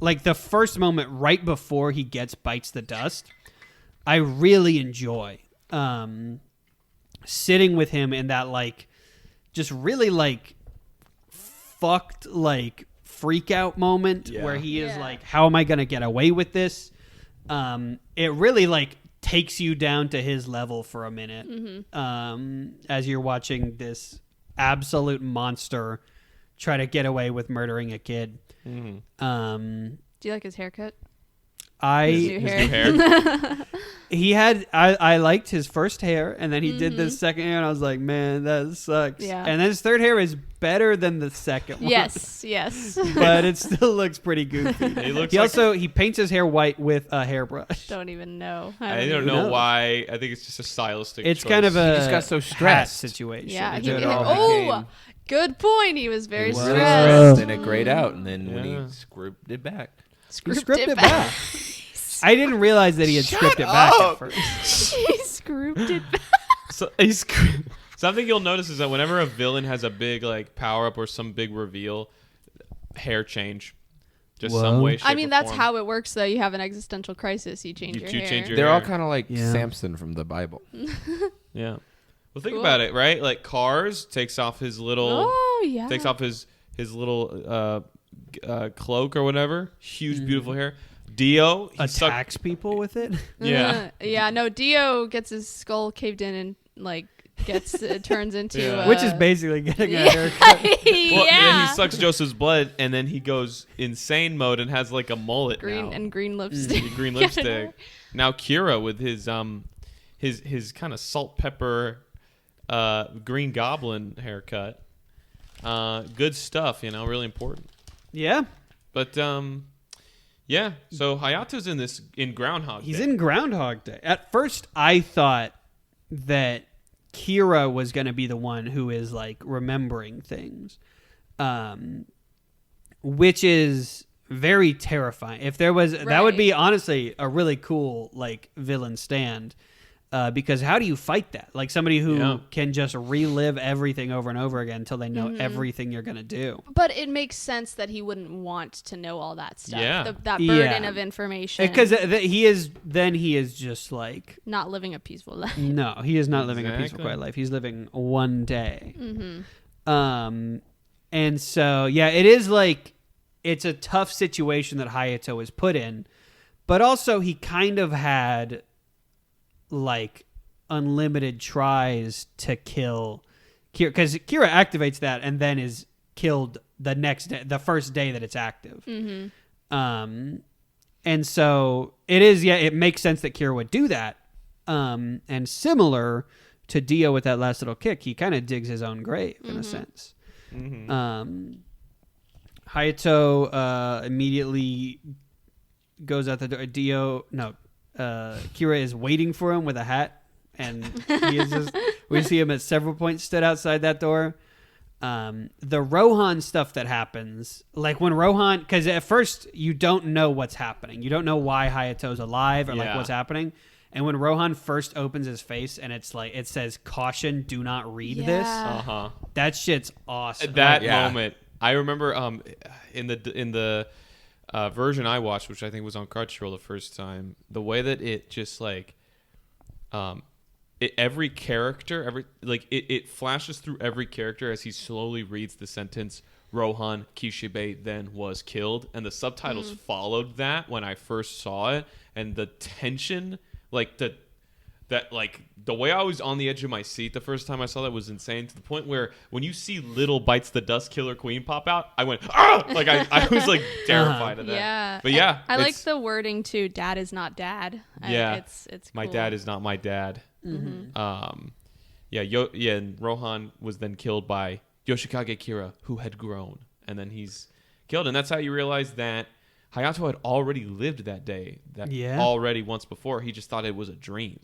like the first moment right before he bites the dust, I really enjoy sitting with him in that like just really like fucked like freak out moment where he is like, how am I going to get away with this? It really like takes you down to his level for a minute as you're watching this absolute monster try to get away with murdering a kid. Do you like his haircut? His new hair. I liked his first hair, and then he did this second hair, and I was like, man, that sucks. Yeah. And then his third hair is better than the second one. Yes. But it still looks pretty goofy. He paints his hair white with a hairbrush. Don't even know. I don't know why. I think it's just a stylistic It's choice. kind of a He just got so stressed. situation. Yeah. It all Good point. He was very He was stressed. and it grayed out, and then when he scripted it back. He scripted it back. I didn't realize that he had scripted it back at first. He scripted it back. Something you'll notice is that whenever a villain has a big like power up or some big reveal, hair change, just some way. Shape, I mean, or that's form. how it works. Though you have an existential crisis, you change your hair. Change your They're hair. all kind of like Samson from the Bible. Yeah. Well, think about it, right? Like Cars takes off his little. Oh yeah. Takes off his little cloak or whatever. Huge, beautiful hair. Dio attacks people with it. Yeah. Yeah. No, Dio gets his skull caved in and like turns into which is basically getting a haircut. Well, then he sucks Joseph's blood, and then he goes insane mode and has like a mullet now. green lipstick. Green lipstick. Now Kira with his kind of salt pepper Green Goblin haircut. Good stuff, really important. Yeah. But yeah. So Hayato's in Groundhog Day. He's in Groundhog Day. At first, I thought that Kira was going to be the one who is like remembering things, which is very terrifying. If there was, that would be honestly a really cool like villain stand. Because how do you fight that? Like somebody who can just relive everything over and over again until they know everything you're going to do. But it makes sense that he wouldn't want to know all that stuff. Yeah. That burden of information. Because he is just like... not living a peaceful life. No, he is not living a peaceful, quiet life. He's living one day. And so, yeah, it is like... it's a tough situation that Hayato is put in. But also he kind of had... like unlimited tries to kill Kira, because Kira activates that and then is killed the next day, the first day that it's active. And so it is, it makes sense that Kira would do that. And similar to Dio with that last little kick, he kind of digs his own grave in a sense. Hayato immediately goes out the door. Kira is waiting for him with a hat, and he is just, we see him at several points stood outside that door. The Rohan stuff that happens, like when Rohan, because at first you don't know what's happening. You don't know why Hayato's alive or like what's happening. And when Rohan first opens his face and it's like, it says, "Caution, do not read this." That shit's awesome. That moment, I remember in the version I watched, which I think was on Crunchyroll the first time, the way that it just like every character, it flashes through every character as he slowly reads the sentence, "Rohan Kishibe then was killed," and the subtitles followed that when I first saw it, and the tension, like the way I was on the edge of my seat the first time I saw that was insane, to the point where when you see little Bites the Dust Killer Queen pop out, I went, "Ah!" Like I was like terrified of that. Yeah. But yeah, I like the wording too. Dad is not dad. It's cool. My dad is not my dad. And Rohan was then killed by Yoshikage Kira, who had grown, and then he's killed, and that's how you realize that Hayato had already lived that day. Already once before. He just thought it was a dream.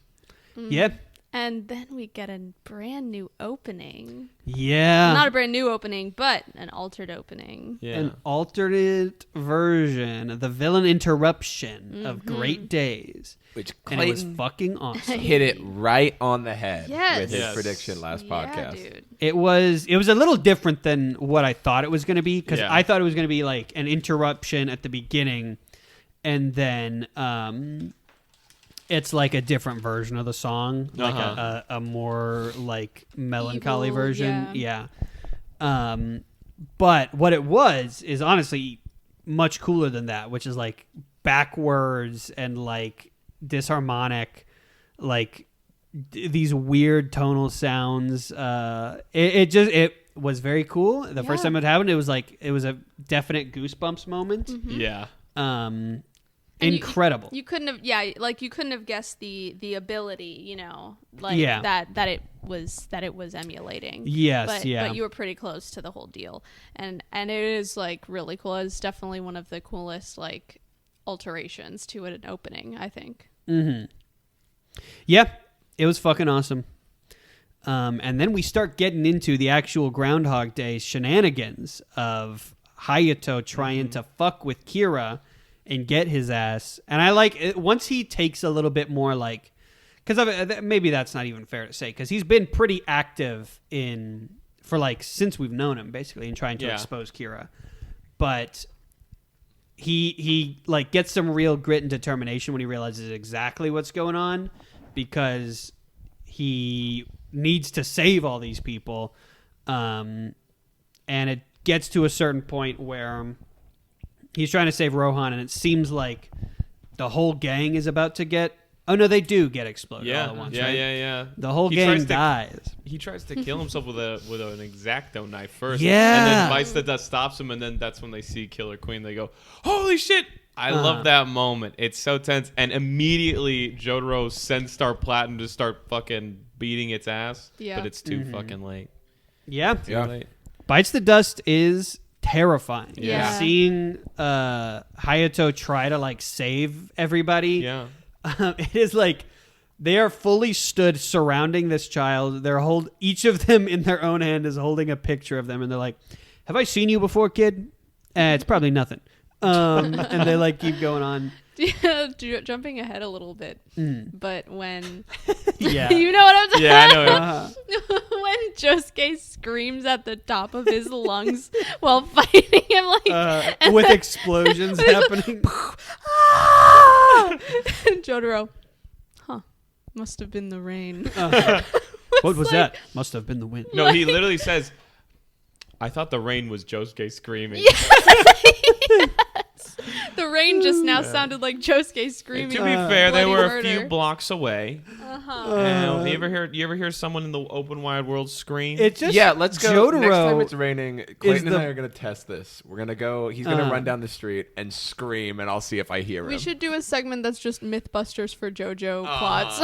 Yeah. And then we get a brand new opening. Yeah. Not a brand new opening, but an altered opening. Yeah. An alternate version, the villain interruption of Great Days. Which And it was Clayton fucking awesome. hit it right on the head Yes. with his Yes. prediction last Yeah, podcast. dude. It was a little different than what I thought it was going to be, because Yeah. I thought it was going to be like an interruption at the beginning, and then it's like a different version of the song, like a more like melancholy Evil, version. yeah. But what it was is honestly much cooler than that, which is like backwards and like disharmonic, like these weird tonal sounds. It was very cool. The first time it happened, it was a definite goosebumps moment. Yeah. And Incredible. You couldn't have, you couldn't have guessed the ability, Yeah. that it was emulating. Yes, but, yeah. But you were pretty close to the whole deal, and it is like really cool. It's definitely one of the coolest like alterations to an opening, I think. Mm-hmm. Yeah, it was fucking awesome. And then we start getting into the actual Groundhog Day shenanigans of Hayato trying to fuck with Kira and get his ass. And I like it once he takes a little bit more like, because maybe that's not even fair to say, because he's been pretty active for like since we've known him basically in trying to expose Kira. But he like gets some real grit and determination when he realizes exactly what's going on, because he needs to save all these people. And it gets to a certain point where he's trying to save Rohan, and it seems like the whole gang is about to get... Oh, no, they do get exploded all at once, right? Yeah. The whole gang dies. He tries to kill himself with an X-Acto knife first. Yeah. And then Bites the Dust stops him, and then that's when they see Killer Queen. They go, holy shit! I love that moment. It's so tense. And immediately, Jotaro sends Star Platinum to start fucking beating its ass. Yeah. But it's too fucking late. Yeah. Yeah. Too late. Bites the Dust is terrifying. Yeah. Seeing Hayato try to like save everybody. Yeah. It is like they are fully stood surrounding this child. Each of them in their own hand is holding a picture of them, and they're like, "Have I seen you before, kid?" It's probably nothing. And they like keep going on. Jumping ahead a little bit, but when Yeah. you know what I'm talking Yeah, I know. when Josuke screams at the top of his lungs while fighting him, like With explosions happening. Jotaro, must have been the rain. What was that? Must have been the wind. No, he literally says, I thought the rain was Josuke screaming. The rain just now sounded like Josuke screaming. To be fair, they bloody were murder. a few blocks away. You ever hear someone in the open wide world scream? It just Yeah, let's go. Jotaro Next time it's raining, Clayton and the- I are going to test this. We're going to go. He's going to run down the street and scream, and I'll see if I hear him. We should do a segment that's just Mythbusters for JoJo plots.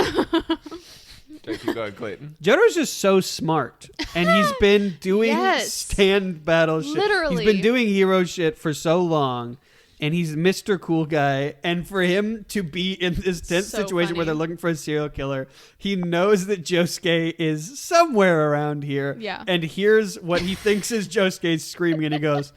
Thank you, go ahead, Clayton. Jotaro's just so smart, and he's been doing Yes. stand battle shit. Literally. He's been doing hero shit for so long, and he's Mr. Cool Guy. And for him to be in this tense So situation where funny. they're looking for a serial killer, he knows that Josuke is somewhere around here, Yeah. and hears what he thinks is Josuke screaming, and he goes,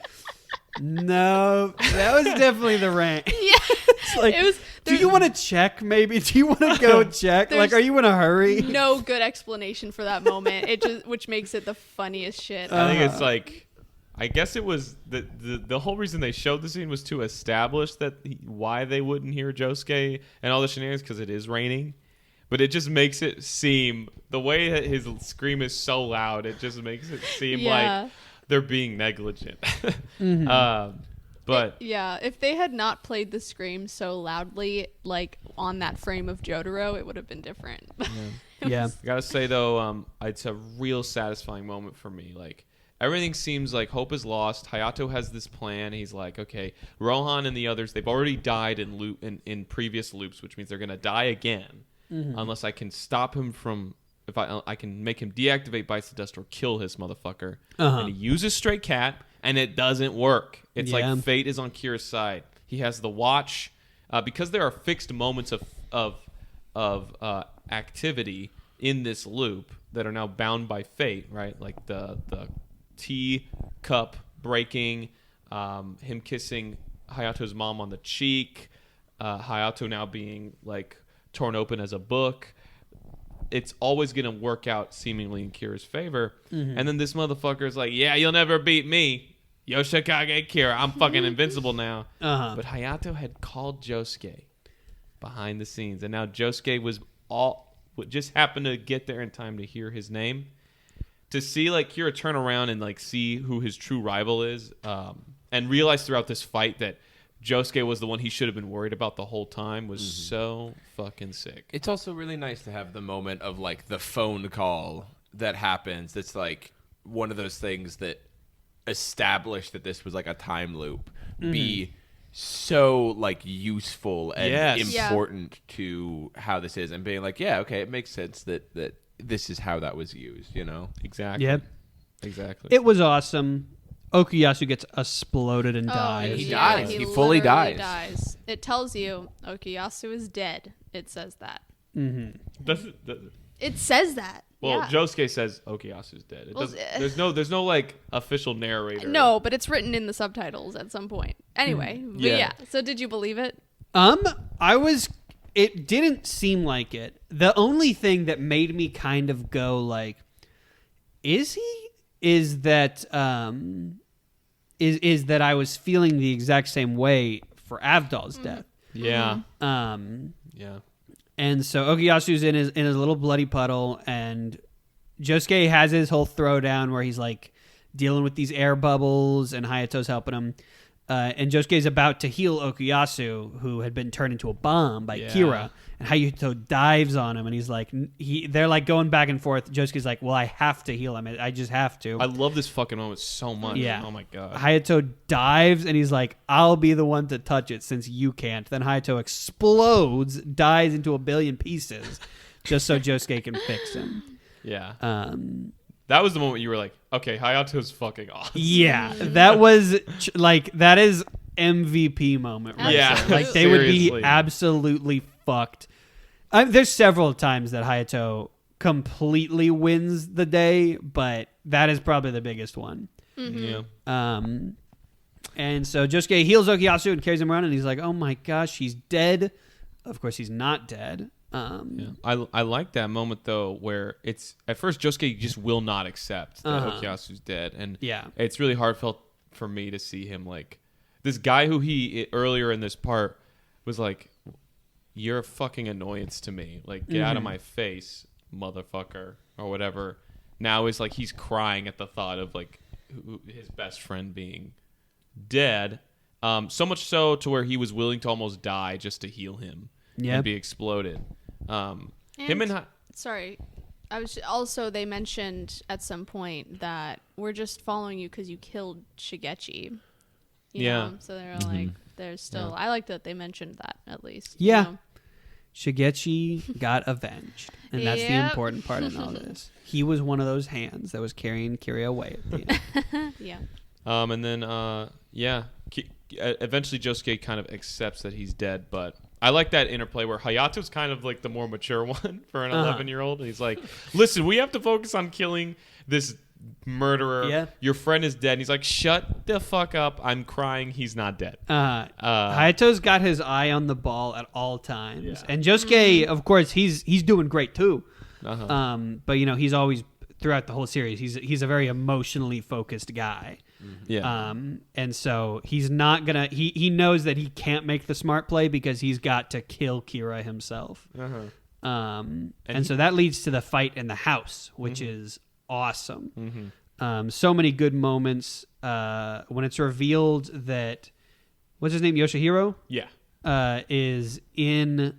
"No, that was definitely the rain." Yeah. It's like, It was- do you want to check? Maybe do you want to go check? Like, There's are you in a hurry? No good explanation for that moment. Which makes it the funniest shit. I think it's like, I guess it was the whole reason they showed the scene was to establish that why they wouldn't hear Josuke and all the shenanigans, because it is raining. But it just makes it seem, the way that his scream is so loud, it just makes it seem like they're being negligent. But yeah, if they had not played the scream so loudly, like on that frame of Jotaro, it would have been different. Yeah. I gotta say though, it's a real satisfying moment for me. Like, everything seems like hope is lost. Hayato has this plan. He's like, okay, Rohan and the others, they've already died in previous loops, which means they're gonna die again unless I can stop him from. If I can make him deactivate Bites the Dust or kill his motherfucker. And he uses Stray Cat, and it doesn't work. It's like fate is on Kira's side. He has the watch. Because there are fixed moments of activity, in this loop that are now bound by fate, right? Like the tea cup breaking, him kissing Hayato's mom on the cheek, Hayato now being like torn open as a book. It's always going to work out seemingly in Kira's favor. And then this motherfucker is like, yeah, you'll never beat me. Yoshikage Kira, I'm fucking invincible now. But Hayato had called Josuke behind the scenes. And now Josuke just happened to get there in time to hear his name. To see like Kira turn around and like see who his true rival is, and realize throughout this fight that Josuke was the one he should have been worried about the whole time was so fucking sick. It's also really nice to have the moment of like the phone call that happens. That's like one of those things that established that this was like a time loop. Be so like useful and important to how this is, and being like, yeah, okay, it makes sense that this is how that was used, you know? Exactly. Yep. Exactly. It was awesome. Okuyasu gets exploded and dies. He dies. He fully literally dies. It tells you Okuyasu is dead. It says that. It says that. Well, yeah. Josuke says Okuyasu's dead. There's no like official narrator. No, but it's written in the subtitles at some point. Anyway, but yeah. So did you believe it? It didn't seem like it. The only thing that made me kind of go like, is he? Is that is that I was feeling the exact same way for Avdol's death. Yeah. Yeah. And so Okuyasu's in his little bloody puddle, and Josuke has his whole throwdown where he's like dealing with these air bubbles, and Hayato's helping him. And Josuke's about to heal Okuyasu, who had been turned into a bomb by Kira. And Hayato dives on him, and he's like, they're like going back and forth. Josuke's like, well, I have to heal him. I just have to. I love this fucking moment so much. Yeah. Oh my God. Hayato dives, and he's like, I'll be the one to touch it since you can't. Then Hayato explodes, dies into a billion pieces, just so Josuke can fix him. Yeah. That was the moment you were like, okay, Hayato's fucking awesome. Yeah, that was that is MVP moment. Right Yeah, there. Like they would be absolutely fucked. There's several times that Hayato completely wins the day, but that is probably the biggest one. Yeah. And so Josuke heals Okuyasu and carries him around, and he's like, oh my gosh, he's dead. Of course, he's not dead. I like that moment though, where it's at first Josuke just will not accept that Okuyasu's dead, and it's really heartfelt for me to see him like this guy who he earlier in this part was like, "You're a fucking annoyance to me. Like, get out of my face, motherfucker," or whatever. Now is like he's crying at the thought of like his best friend being dead. So much so to where he was willing to almost die just to heal him and be exploded. Sorry, I was also, they mentioned at some point that we're just following you because you killed Shigechi. You know? So they're like, there's still. I like that they mentioned that at least. Yeah. You know? Shigechi got avenged, and that's the important part in all this. He was one of those hands that was carrying Kira away at the end. Yeah. And then eventually Josuke kind of accepts that he's dead, but I like that interplay where Hayato's kind of like the more mature one for an 11-year-old. And he's like, listen, we have to focus on killing this murderer. Yeah. Your friend is dead. And he's like, shut the fuck up. I'm crying. He's not dead. Hayato's got his eye on the ball at all times. Yeah. And Josuke, of course, he's doing great too. But, you know, he's always, throughout the whole series, he's a very emotionally focused guy. Yeah. And so he's not gonna. He knows that he can't make the smart play because he's got to kill Kira himself. And so that leads to the fight in the house, which is awesome. So many good moments when it's revealed that what's his name, Yoshihiro? Yeah. Is in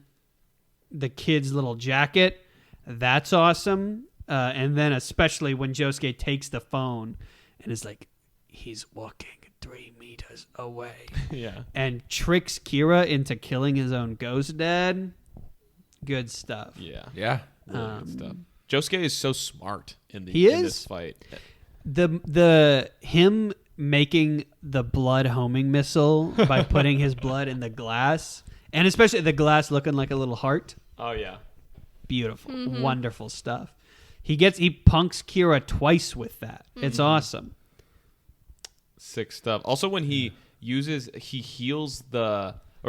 the kid's little jacket. That's awesome. And then especially when Josuke takes the phone and is like, he's walking 3 meters away. Yeah. And tricks Kira into killing his own ghost dad. Good stuff. Yeah. Yeah. Really good stuff. Josuke is so smart in this fight. The him making the blood homing missile by putting his blood in the glass, and especially the glass looking like a little heart. Oh yeah. beautiful, wonderful stuff. He punks Kira twice with that. It's awesome. Sick stuff. Also, when he heals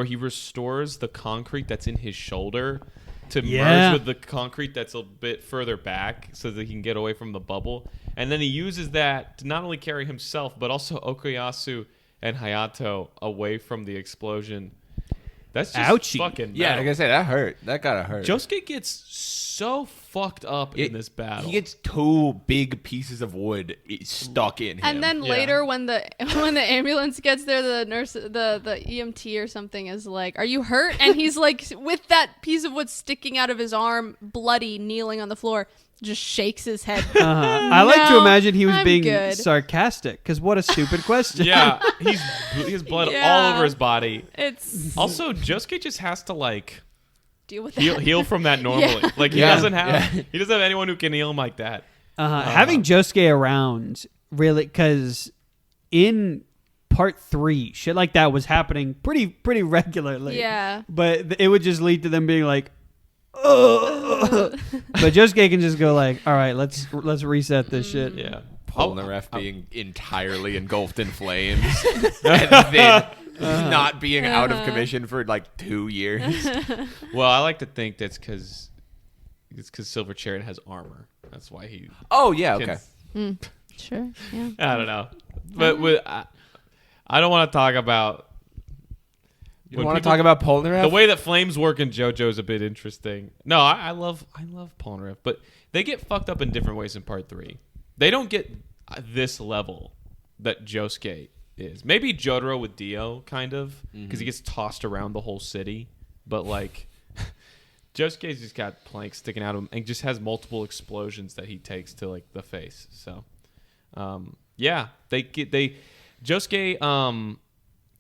he restores the concrete that's in his shoulder to merge with the concrete that's a bit further back so that he can get away from the bubble. And then he uses that to not only carry himself, but also Okuyasu and Hayato away from the explosion. That's just Ouchie. fucking Yeah, metal. like I said, that hurt. That gotta hurt. Josuke gets so fucked up in this battle. He gets 2 big pieces of wood stuck in him. And then later, when the ambulance gets there, the nurse, the EMT or something is like, "Are you hurt?" And he's like, with that piece of wood sticking out of his arm, bloody, kneeling on the floor, just shakes his head. I like to imagine he was I'm being good. sarcastic, because what a stupid question. Yeah, he has blood all over his body. It's Also, Josuke just has to like deal with heal from that normally. Yeah. Like he doesn't have anyone who can heal him like that. Having Josuke around, really, because in part 3, shit like that was happening pretty regularly. Yeah. But it would just lead to them being like, ugh. But Josuke can just go like, all right, let's reset this shit. Yeah. Polnareff being entirely engulfed in flames and then not being out of commission for like 2 years. Well, I like to think that's because Silver Chariot has armor. That's why he. Oh yeah, okay. Sure. Yeah. I don't know, but I don't want to talk about. You want to talk about Polnareff? The way that flames work in JoJo is a bit interesting. No, I love Polnareff, but they get fucked up in different ways in Part 3. They don't get this level that Josuke is. Maybe Jotaro with Dio, kind of, because he gets tossed around the whole city. But like, Josuke's just got planks sticking out of him and just has multiple explosions that he takes to like the face. So, Josuke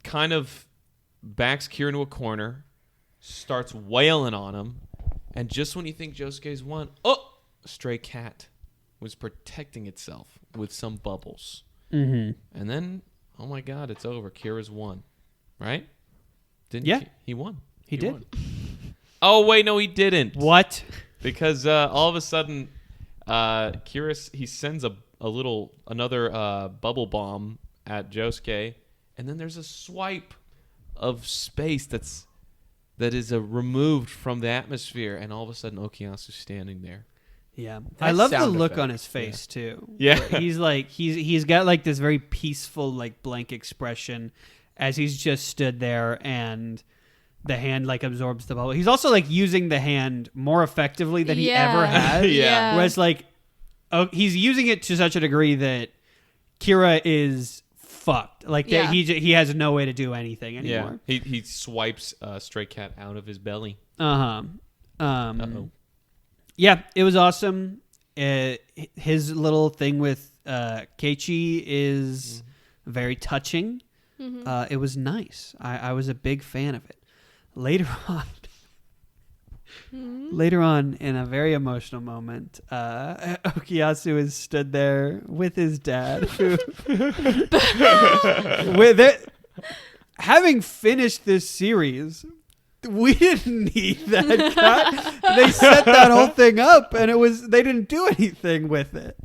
kind of backs Kira into a corner, starts wailing on him, and just when you think Josuke's won, a stray cat was protecting itself with some bubbles. And then, oh my God, it's over. Kira's won. Right? He won. He did. Won. Oh, wait, no, he didn't. What? Because all of a sudden, Kira, he sends another bubble bomb at Josuke, and then there's a swipe of space that is removed from the atmosphere, and all of a sudden Okuyasu's standing there. Yeah, That I love the sound look effect. on his face too. Yeah. Where he's like he's got like this very peaceful like blank expression as he's just stood there, and the hand like absorbs the bubble. He's also like using the hand more effectively than he ever has. Yeah. Whereas like he's using it to such a degree that Kira is fucked. Like that he has no way to do anything anymore. Yeah. He swipes Stray Cat out of his belly. Uh-huh. Yeah, it was awesome. His little thing with Keiichi is very touching. It was nice. I was a big fan of it. Later on, in a very emotional moment, Okuyasu is stood there with his dad, who, having finished this series, we didn't need that cut. They set that whole thing up, and they didn't do anything with it.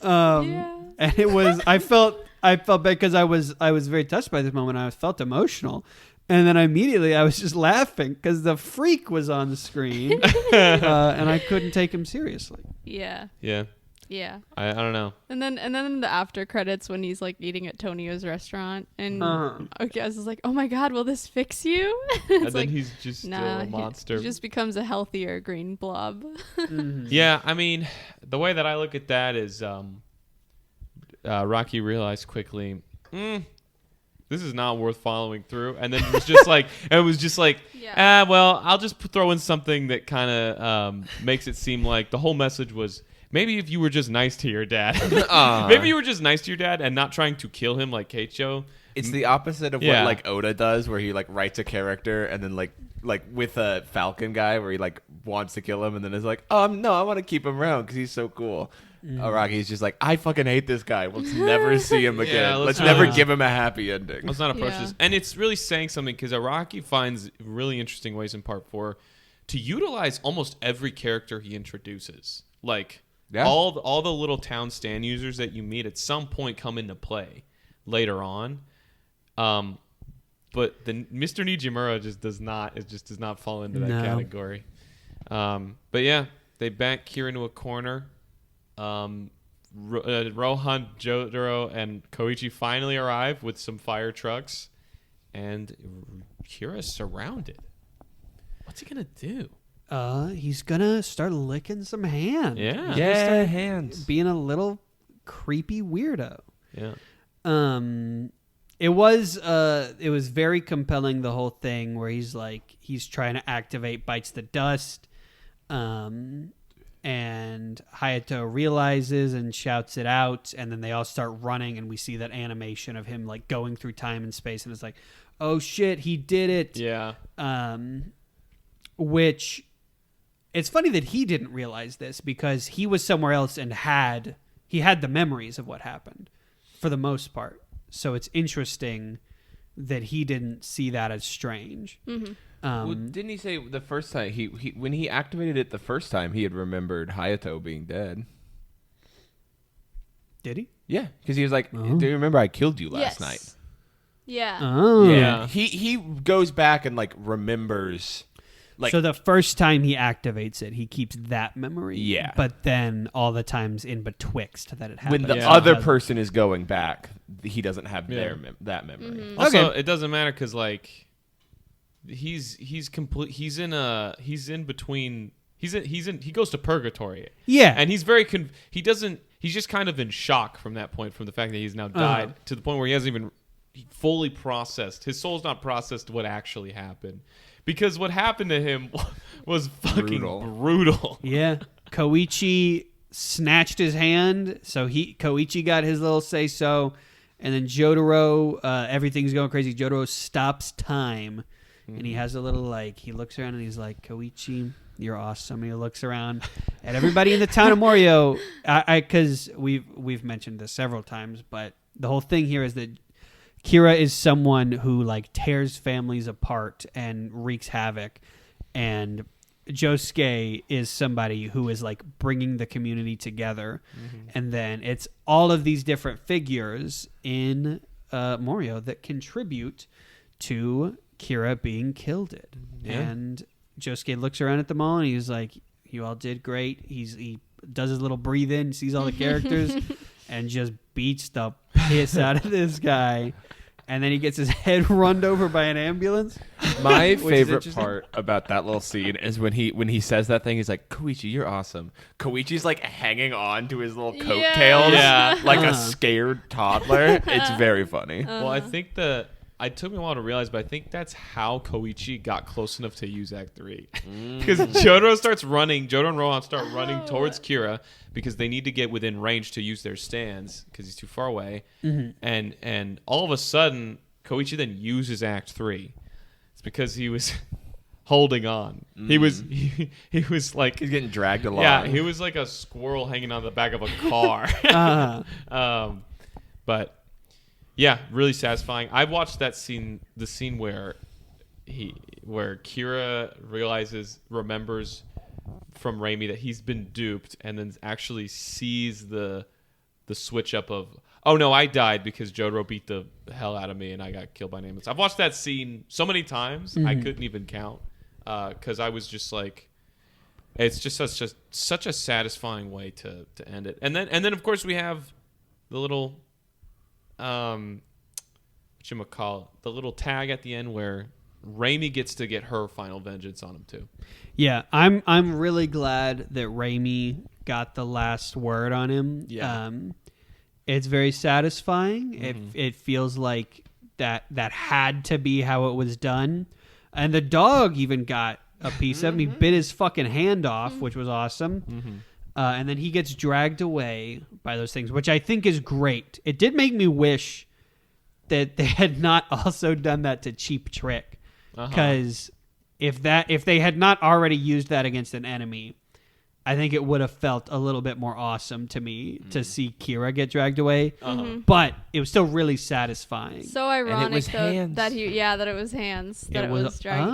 And it was I felt bad because I was very touched by this moment. I felt emotional. And then immediately I was just laughing because the freak was on the screen, and I couldn't take him seriously. Yeah. Yeah. Yeah. I don't know. And then in the after credits when he's like eating at Tonio's restaurant and Okuyasu's like, "Oh my God, will this fix you?" And then like, he's just still a monster. He just becomes a healthier green blob. Yeah, I mean, the way that I look at that is Rocky realized quickly, this is not worth following through, and then it was just like, well, I'll just throw in something that kind of makes it seem like the whole message was maybe if you were just nice to your dad, maybe you were just nice to your dad and not trying to kill him like Keiicho. It's the opposite of what like Oda does, where he like writes a character and then like with a Falcon guy, where he like wants to kill him and then is like, no, I want to keep him around because he's so cool. Araki's just like, I fucking hate this guy. Let's never see him again. Let's never give him a happy ending. Let's not approach this. And it's really saying something because Araki finds really interesting ways in Part 4 to utilize almost every character he introduces. Like Yeah. all the little town stand users that you meet at some point come into play later on. But the Mr. Nijimura just does not fall into that category. But yeah, they back Kira into a corner. Rohan, Jotaro, and Koichi finally arrive with some fire trucks, and Kira's surrounded. What's he gonna do? He's gonna start licking some hands. Yeah. Yeah, hands. Being a little creepy weirdo. Yeah. It was very compelling, the whole thing where he's trying to activate Bites the Dust, and Hayato realizes and shouts it out, and then they all start running, and we see that animation of him like going through time and space, and it's like, oh shit, he did it. Yeah. Which it's funny that he didn't realize this, because he was somewhere else and had the memories of what happened for the most part. So it's interesting that he didn't see that as strange. Mm-hmm. Well, didn't he say the first time he when he activated it the first time, he had remembered Hayato being dead? Did he? Yeah, because he was like, "Do you remember I killed you last night?" Yeah. Oh, Yeah. He goes back and like remembers. Like, so the first time he activates it, he keeps that memory. Yeah. But then all the times in betwixt that it happens. when the Yeah. other person is going back, he doesn't have that memory. Mm-hmm. Also, Okay. it doesn't matter because like he's complete. He's in between. He goes to purgatory. Yeah. And he's he's just kind of in shock from that point, from the fact that he's now died, to the point where he hasn't even fully processed. His soul's not processed what actually happened. Because what happened to him was fucking brutal. Yeah. Koichi snatched his hand, so Koichi got his little say-so, and then Jotaro, everything's going crazy. Jotaro stops time, and he has a little, he looks around and he's like, Koichi, you're awesome. And he looks around at everybody in the town of Morio, because we've mentioned this several times, but the whole thing here is that Kira is someone who tears families apart and wreaks havoc, and Josuke is somebody who is bringing the community together. And then it's all of these different figures in Morio that contribute to Kira being killed. And Josuke looks around at them all and he's like, you all did great. He does his little breathe in, sees all the characters and just beats the piss out of this guy. And then he gets his head run over by an ambulance. My favorite part about that little scene is when he says that thing. He's like, Koichi, you're awesome. Koichi's hanging on to his little coattails, like a scared toddler. It's very funny. Well, I think it took me a while to realize, but I think that's how Koichi got close enough to use Act 3. Because Jotaro and Rohan start running towards Kira because they need to get within range to use their stands because he's too far away. And all of a sudden, Koichi then uses Act 3. It's because he was holding on. He was like... He's getting dragged along. Yeah, he was like a squirrel hanging on the back of a car. But... yeah, really satisfying. I watched the scene where Kira remembers from Raimi that he's been duped, and then actually sees the switch up of, oh no, I died because Jotaro beat the hell out of me and I got killed by an ambulance. I've watched that scene so many times I couldn't even count, because I was just like, it's just such a satisfying way to end it. And then of course we have the little the little tag at the end where Raimi gets to get her final vengeance on him too. Yeah, I'm really glad that Raimi got the last word on him. Yeah. It's very satisfying. It feels like that had to be how it was done. And the dog even got a piece of him. He bit his fucking hand off, which was awesome. And then he gets dragged away by those things, which I think is great. It did make me wish that they had not also done that to Cheap Trick, because if they had not already used that against an enemy, I think it would have felt a little bit more awesome to me to see Kira get dragged away. But it was still really satisfying. So ironic was though hands. that it was hands that it was dragging.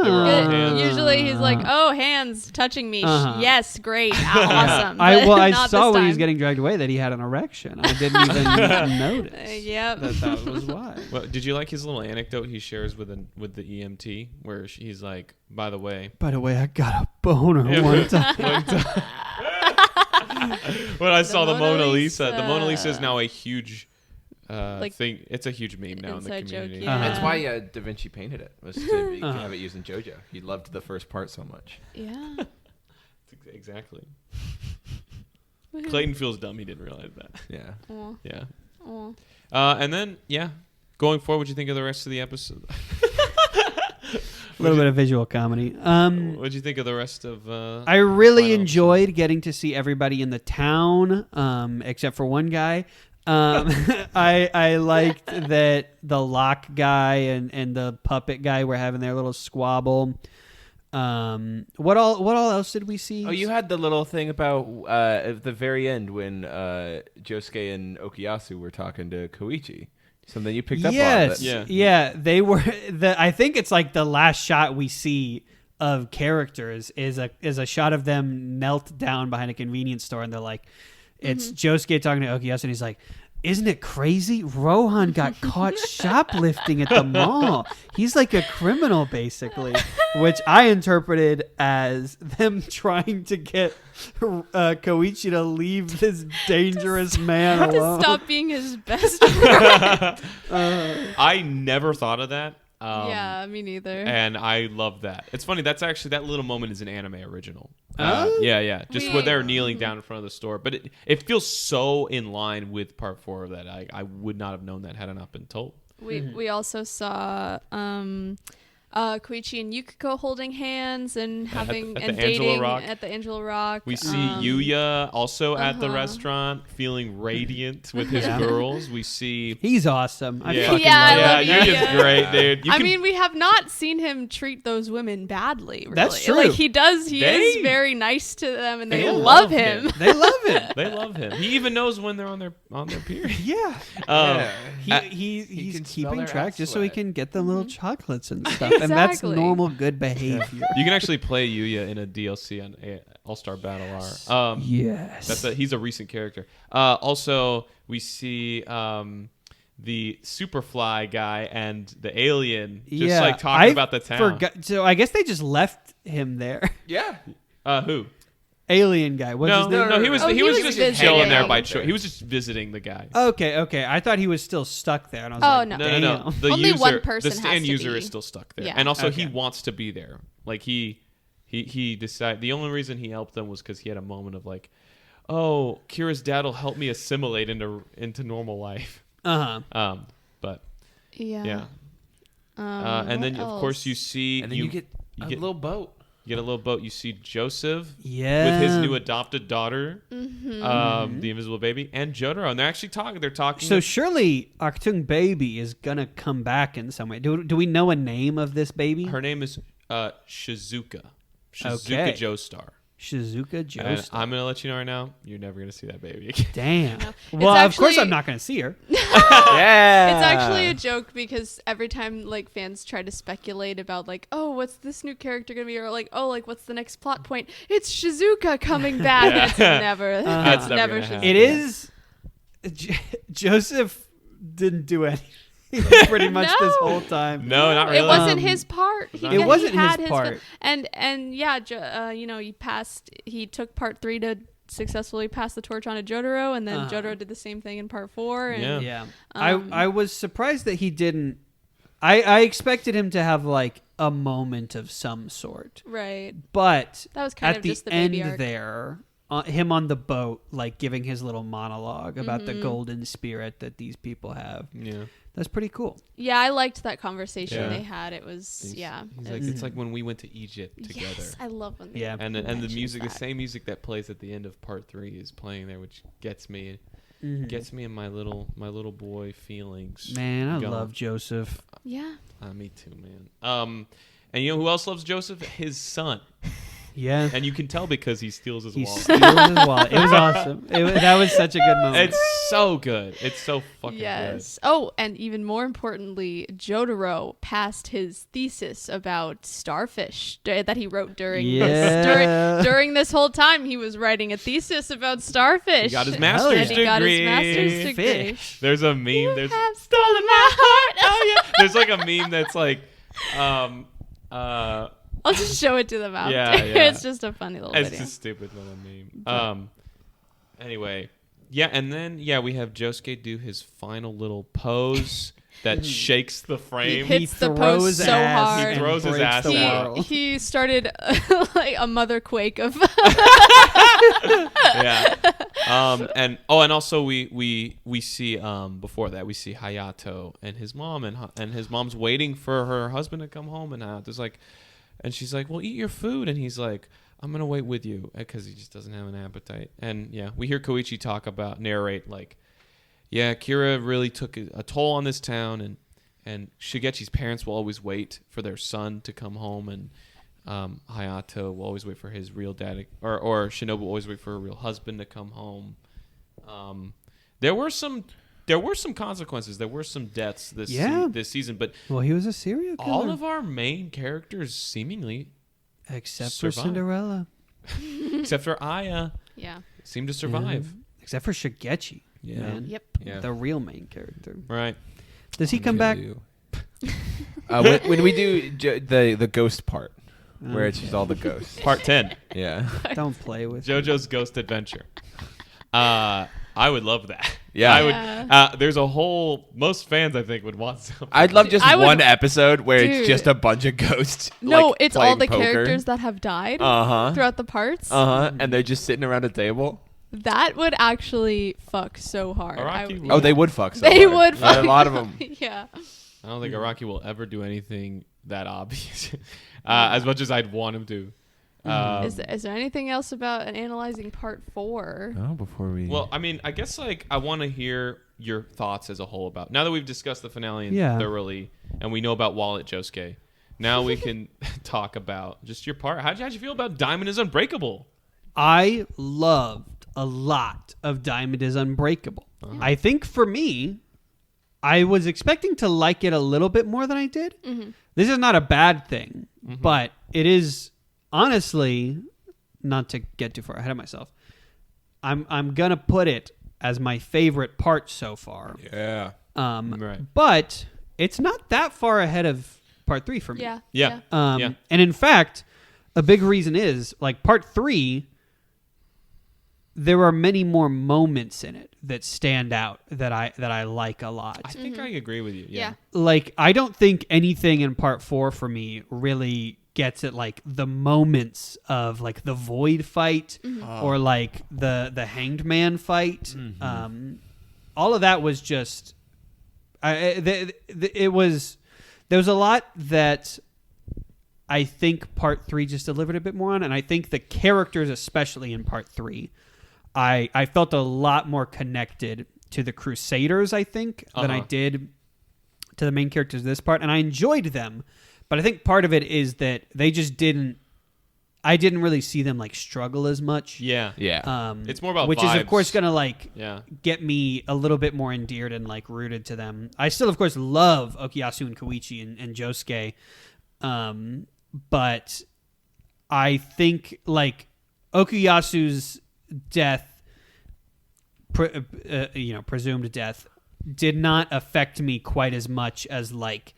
They were all hands. Usually he's like, "Oh, hands touching me. Yes, great, awesome." I Not saw this when he was time. getting dragged away that he had an erection. I didn't even notice. Yep. That was why. Well, did you like his little anecdote he shares with the EMT where he's like, by the way, I got a boner one time. when I saw the Mona Mona Lisa, Lisa. the Mona Lisa is now a huge Like, thing. It's a huge meme now in the inside joke, community. yeah. That's why Da Vinci painted it, was to have it used in JoJo. He loved the first part so much. Yeah. Exactly. Clayton feels dumb. He didn't realize that. Yeah. Aw. Yeah. Aw. And then, going forward, what'd you think of the rest of the episode? A little bit of visual comedy. What'd you think of the rest of? I really final enjoyed getting to see everybody in the town, except for one guy. I liked that the lock guy and the puppet guy were having their little squabble. What all else did we see? Oh, you had the little thing about at the very end when Josuke and Okuyasu were talking to Koichi. Something you picked up on. Yes, Yeah. yeah. They were. I think it's like the last shot we see of characters is a shot of them knelt down behind a convenience store, and they're like, it's Josuke talking to Okuyasu, and he's like, "Isn't it crazy? Rohan got caught shoplifting at the mall. He's like a criminal, basically," which I interpreted as them trying to get Koichi to leave this dangerous man alone. To stop being his best friend. I never thought of that. Yeah, me neither. And I love that. It's funny. That's actually, that little moment is an anime original. Oh? Yeah. Just where they're kneeling down in front of the store. But it feels so in line with part 4 of that. I would not have known that had I not been told. We also saw Koichi and Yukiko holding hands and having at and the Angela dating Rock. at the Angela Rock. We see Yuya also at the restaurant, feeling radiant with his girls. We see... He's awesome. I Yeah. fucking Yeah, love I him. love Yuya's Yuya. great, dude. I mean, we have not seen him treat those women badly. Really. That's true. Like he does. He They- is very nice to them, and they they love love him. They love him. They love him. He even knows when they're on their period. Yeah. He's can smell keeping their track ass just so he sweat. can get them little chocolates and stuff. And that's Exactly. normal good behavior. You can actually play Yuya in a DLC on All-Star Battle R. Yes. He's a recent character. Also, we see the Superfly guy and the alien just like talking about the town. So I guess they just left him there. Yeah. Who? Alien guy. What's his name? No. He was Oh, he he was was just visiting. chilling Hanging there out by there. choice. He was just visiting the guy. Okay. I thought he was still stuck there. And I was Oh, like, no. No. damn. The Only user, one person the has stand to user be. is still stuck there, Yeah. and also Okay. he wants to be there. Like he decided the only reason he helped them was because he had a moment of like, oh, Kira's dad will help me assimilate into normal life. Uh-huh. But Yeah. and then what of course else? you see And then you get a little boat. You get a little boat. You see Joseph Yeah. with his new adopted daughter, the invisible baby, and Jotaro, and they're actually talking. They're talking. So surely Arctung baby is going to come back in some way. Do we know a name of this baby? her name is Shizuka. Okay. Joestar. Shizuka And Joestar. I'm gonna let you know right now. You're never gonna see that baby again. Damn. No. Well, It's of course actually- I'm not going to see her. Yeah. It's actually a joke because every time like fans try to speculate about like, oh, what's this new character gonna be, or like, oh, like what's the next plot point? It's Shizuka coming back. Yeah. It's never. That's It's never never gonna Shizuka. happen. It is. Joseph didn't do anything pretty much this No. whole time. No, not really. It wasn't Um, his part. It He wasn't had his part. And yeah, he took part 3 to successfully pass the torch on to Jotaro, and then Jotaro did the same thing in part 4. And Yeah. Yeah. I was surprised that he didn't. I expected him to have like a moment of some sort, right. but That was kind at of the just the end baby arc. there, him on the boat, like giving his little monologue about the golden spirit that these people have. Yeah. That's pretty cool. Yeah, I liked that conversation Yeah. they had. It was He's it like, was- it's like when we went to Egypt together. Yes, I love when they Yeah. And the mentions music, the that. same music that plays at the end of part 3 is playing there, which gets me in my little boy feelings. Man, I going. love Joseph. Yeah. Me too, man. And you know who else loves Joseph? His son. Yeah. And you can tell because he steals his He wallet. steals his wallet. It was awesome. That was such a good moment. It's so good. It's so fucking Yes. Oh, and even more importantly, Jotaro passed his thesis about starfish that he wrote during during this whole time. He was writing a thesis about starfish. He got his And master's he got his degree. master's degree. Fish. There's a meme. You There's have stolen my heart. oh yeah. There's like a meme that's like, I'll just show it to them after. Yeah, yeah. It's just a funny little it's video. a stupid little meme. Anyway, yeah, and then we have Josuke do his final little pose that shakes the He frame. hits the throws post so ass hard. He throws his breaks ass the out. world. He started like a mother quake of Yeah. And also we see before that we see Hayato and his mom and his mom's waiting for her husband to come home, and Hayato's like, and she's like, well, eat your food, and he's like, I'm gonna wait with you because he just doesn't have an appetite. And we hear Koichi narrate like, yeah, Kira really took a toll on this town, and Shigechi's parents will always wait for their son to come home, and Hayato will always wait for his real dad, or Shinobu will always wait for a real husband to come home. There were some consequences. There were some deaths this season, but Well, he was a serial killer. all of our main characters seemingly, Except survived. for Cinderella. except for Aya, yeah. seemed to survive. Yeah. Except for Shigechi. Yeah. Man. Yep. Yeah. The real main character. Right. Does he come back? When we do the ghost part, where it's just all the ghosts. Part 10. Yeah. Don't play with JoJo's Ghost Adventure. I would love that. Yeah. I Yeah. would. There's a whole. Most fans, I think, would want something. I'd love just I would- one episode where Dude. it's just a bunch of ghosts. No, like, it's all playing the poker. characters that have died Uh-huh. throughout the parts. And they're just sitting around a table. That would actually fuck so hard. Araki would- Oh, they would fuck. So They hard. would Yeah, fuck. a lot of them. Yeah. I don't think Araki will ever do anything that obvious, as much as I'd want him to. Is there anything else about analyzing part 4? Oh, before we. Well, I mean, I guess I want to hear your thoughts as a whole about. Now that we've discussed the finale thoroughly, and we know about Wallet Josuke, now we can talk about just your part. How'd you feel about Diamond is Unbreakable? I loved a lot of Diamond is Unbreakable. I think for me, I was expecting to like it a little bit more than I did. Mm-hmm. This is not a bad thing, but it is honestly, not to get too far ahead of myself, I'm gonna put it as my favorite part so far. Yeah. Right. But it's not that far ahead of part 3 for me. Yeah. Yeah. And in fact, a big reason is like part 3, there are many more moments in it that stand out that I like a lot. I think I agree with you. Yeah. Like, I don't think anything in part 4 for me really gets at like the moments of like the void fight or like the hanged man fight. All of that was just there was a lot that I think part 3 just delivered a bit more on, and I think the characters, especially in part 3, I felt a lot more connected to the Crusaders, I think, than I did to the main characters of this part, and I enjoyed them. But I think part of it is that they just I didn't really see them like struggle as much. Yeah. Yeah. It's more about which vibes. is of course gonna like Yeah. get me a little bit more endeared and like rooted to them. I still of course love Okuyasu and Koichi and Josuke, but I think like Okuyasu's death, presumed death, did not affect me quite as much as like,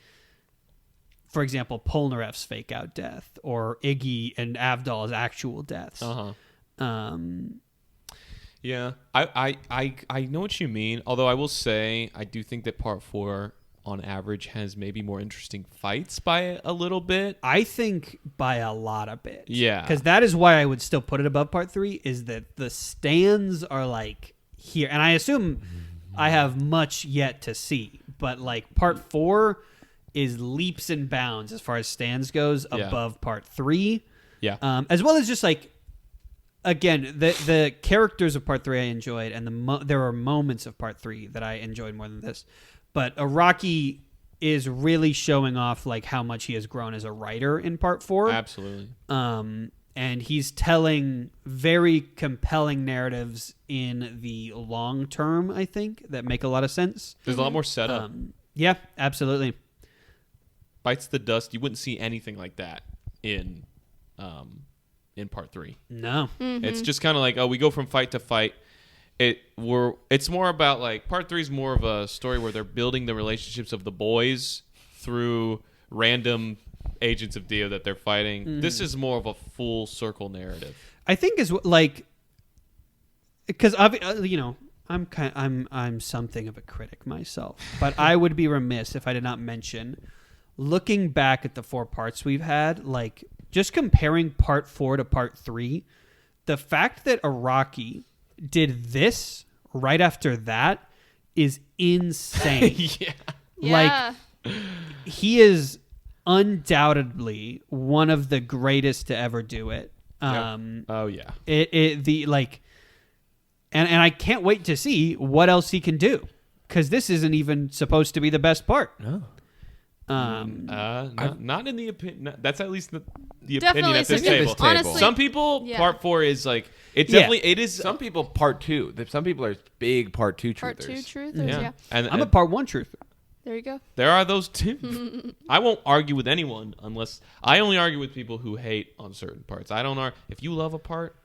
for example, Polnareff's fake out death or Iggy and Avdol's actual deaths. Yeah. I know what you mean. Although I will say I do think that part 4 on average has maybe more interesting fights by a little bit. I think by a lot of bits. Yeah. Because that is why I would still put it above part 3, is that the stands are like here. And I assume I have much yet to see. But like part 4 is leaps and bounds as far as stands goes above part 3. Yeah. As well as just like, again, the characters of part 3 I enjoyed, and there are moments of part 3 that I enjoyed more than this. But Araki is really showing off like how much he has grown as a writer in part 4. Absolutely. And he's telling very compelling narratives in the long term, I think, that make a lot of sense. There's a lot more setup. Yeah, absolutely. Bites the dust. You wouldn't see anything like that in part 3. No. Mm-hmm. It's just kind of like, oh, we go from fight to fight. It's more about like part 3 is more of a story where they're building the relationships of the boys through random agents of Dio that they're fighting. Mm. This is more of a full circle narrative. I think is like, because I'm something of a critic myself, but I would be remiss if I did not mention, looking back at the 4 parts we've had, like just comparing part 4 to part 3, the fact that Araki did this right after that is insane. Yeah. Yeah. Like, he is undoubtedly one of the greatest to ever do it. Oh yeah. And I can't wait to see what else he can do, because this isn't even supposed to be the best part. No. Not in the opinion. That's at least the Definitely opinion at this some table. people- honestly, Some people, yeah. part 4 is like it definitely it is. Some people part 2. Some people are big part 2 truthers. Part 2 truthers, yeah. And I'm a part 1 truther. There you go. there are those too. I won't argue with anyone unless I only argue with people who hate on certain parts. I don't argue. If you love a part,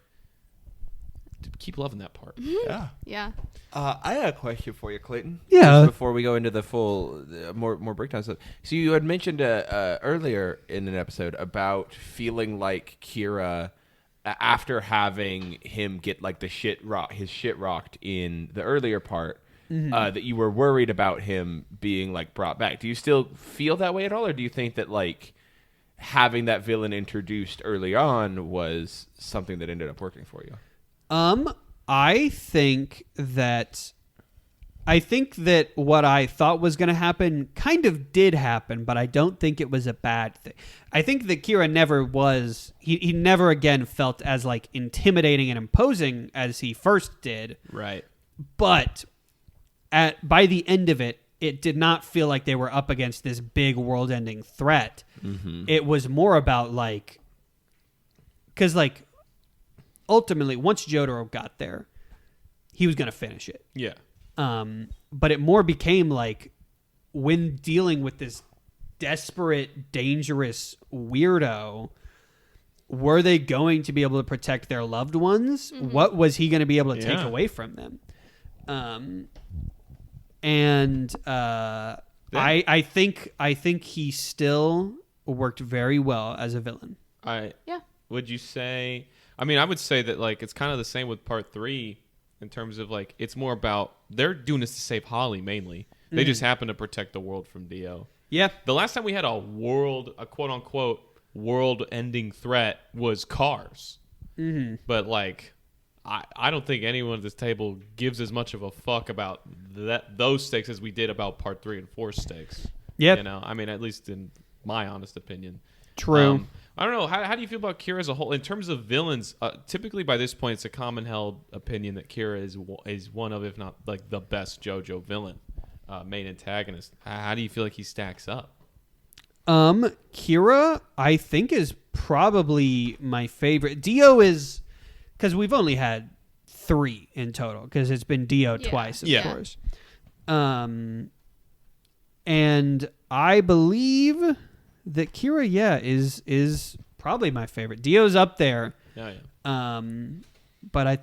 keep loving that part. Yeah. Yeah. I had a question for you, Clayton. Yeah. Just before we go into the full, more breakdown stuff. So you had mentioned earlier in an episode about feeling like Kira, after having him get like his shit rocked in the earlier part, that you were worried about him being like brought back. Do you still feel that way at all, or do you think that like having that villain introduced early on was something that ended up working for you? I think that what I thought was going to happen kind of did happen, but I don't think it was a bad thing. I think that Kira never was, he never again felt as like intimidating and imposing as he first did. Right. But by the end of it, it did not feel like they were up against this big world-ending threat. Mm-hmm. It was more about like, because like ultimately once Jotaro got there, he was going to finish it. Yeah. But it more became like, when dealing with this desperate, dangerous weirdo, were they going to be able to protect their loved ones? Mm-hmm. What was he going to be able to take away from them? I think he still worked very well as a villain. Would you say? I mean, I would say that like it's kind of the same with part 3 in terms of like it's more about they're doing this to save Holly mainly. They just happen to protect the world from Dio. Yeah. The last time we had a quote unquote world-ending threat was Cars. Mm-hmm. But like, I don't think anyone at this table gives as much of a fuck about those stakes as we did about part 3 and 4 stakes. Yeah. You know, I mean, at least in my honest opinion. True. I don't know. How do you feel about Kira as a whole? In terms of villains, typically by this point, it's a common held opinion that Kira is one of, if not like the best JoJo villain, main antagonist. How do you feel like he stacks up? Kira, I think, is probably my favorite. Dio is, because we've only had 3 in total, because it's been Dio twice, of course. And I believe that Kira, is probably my favorite. Dio's up there. Oh, yeah. But I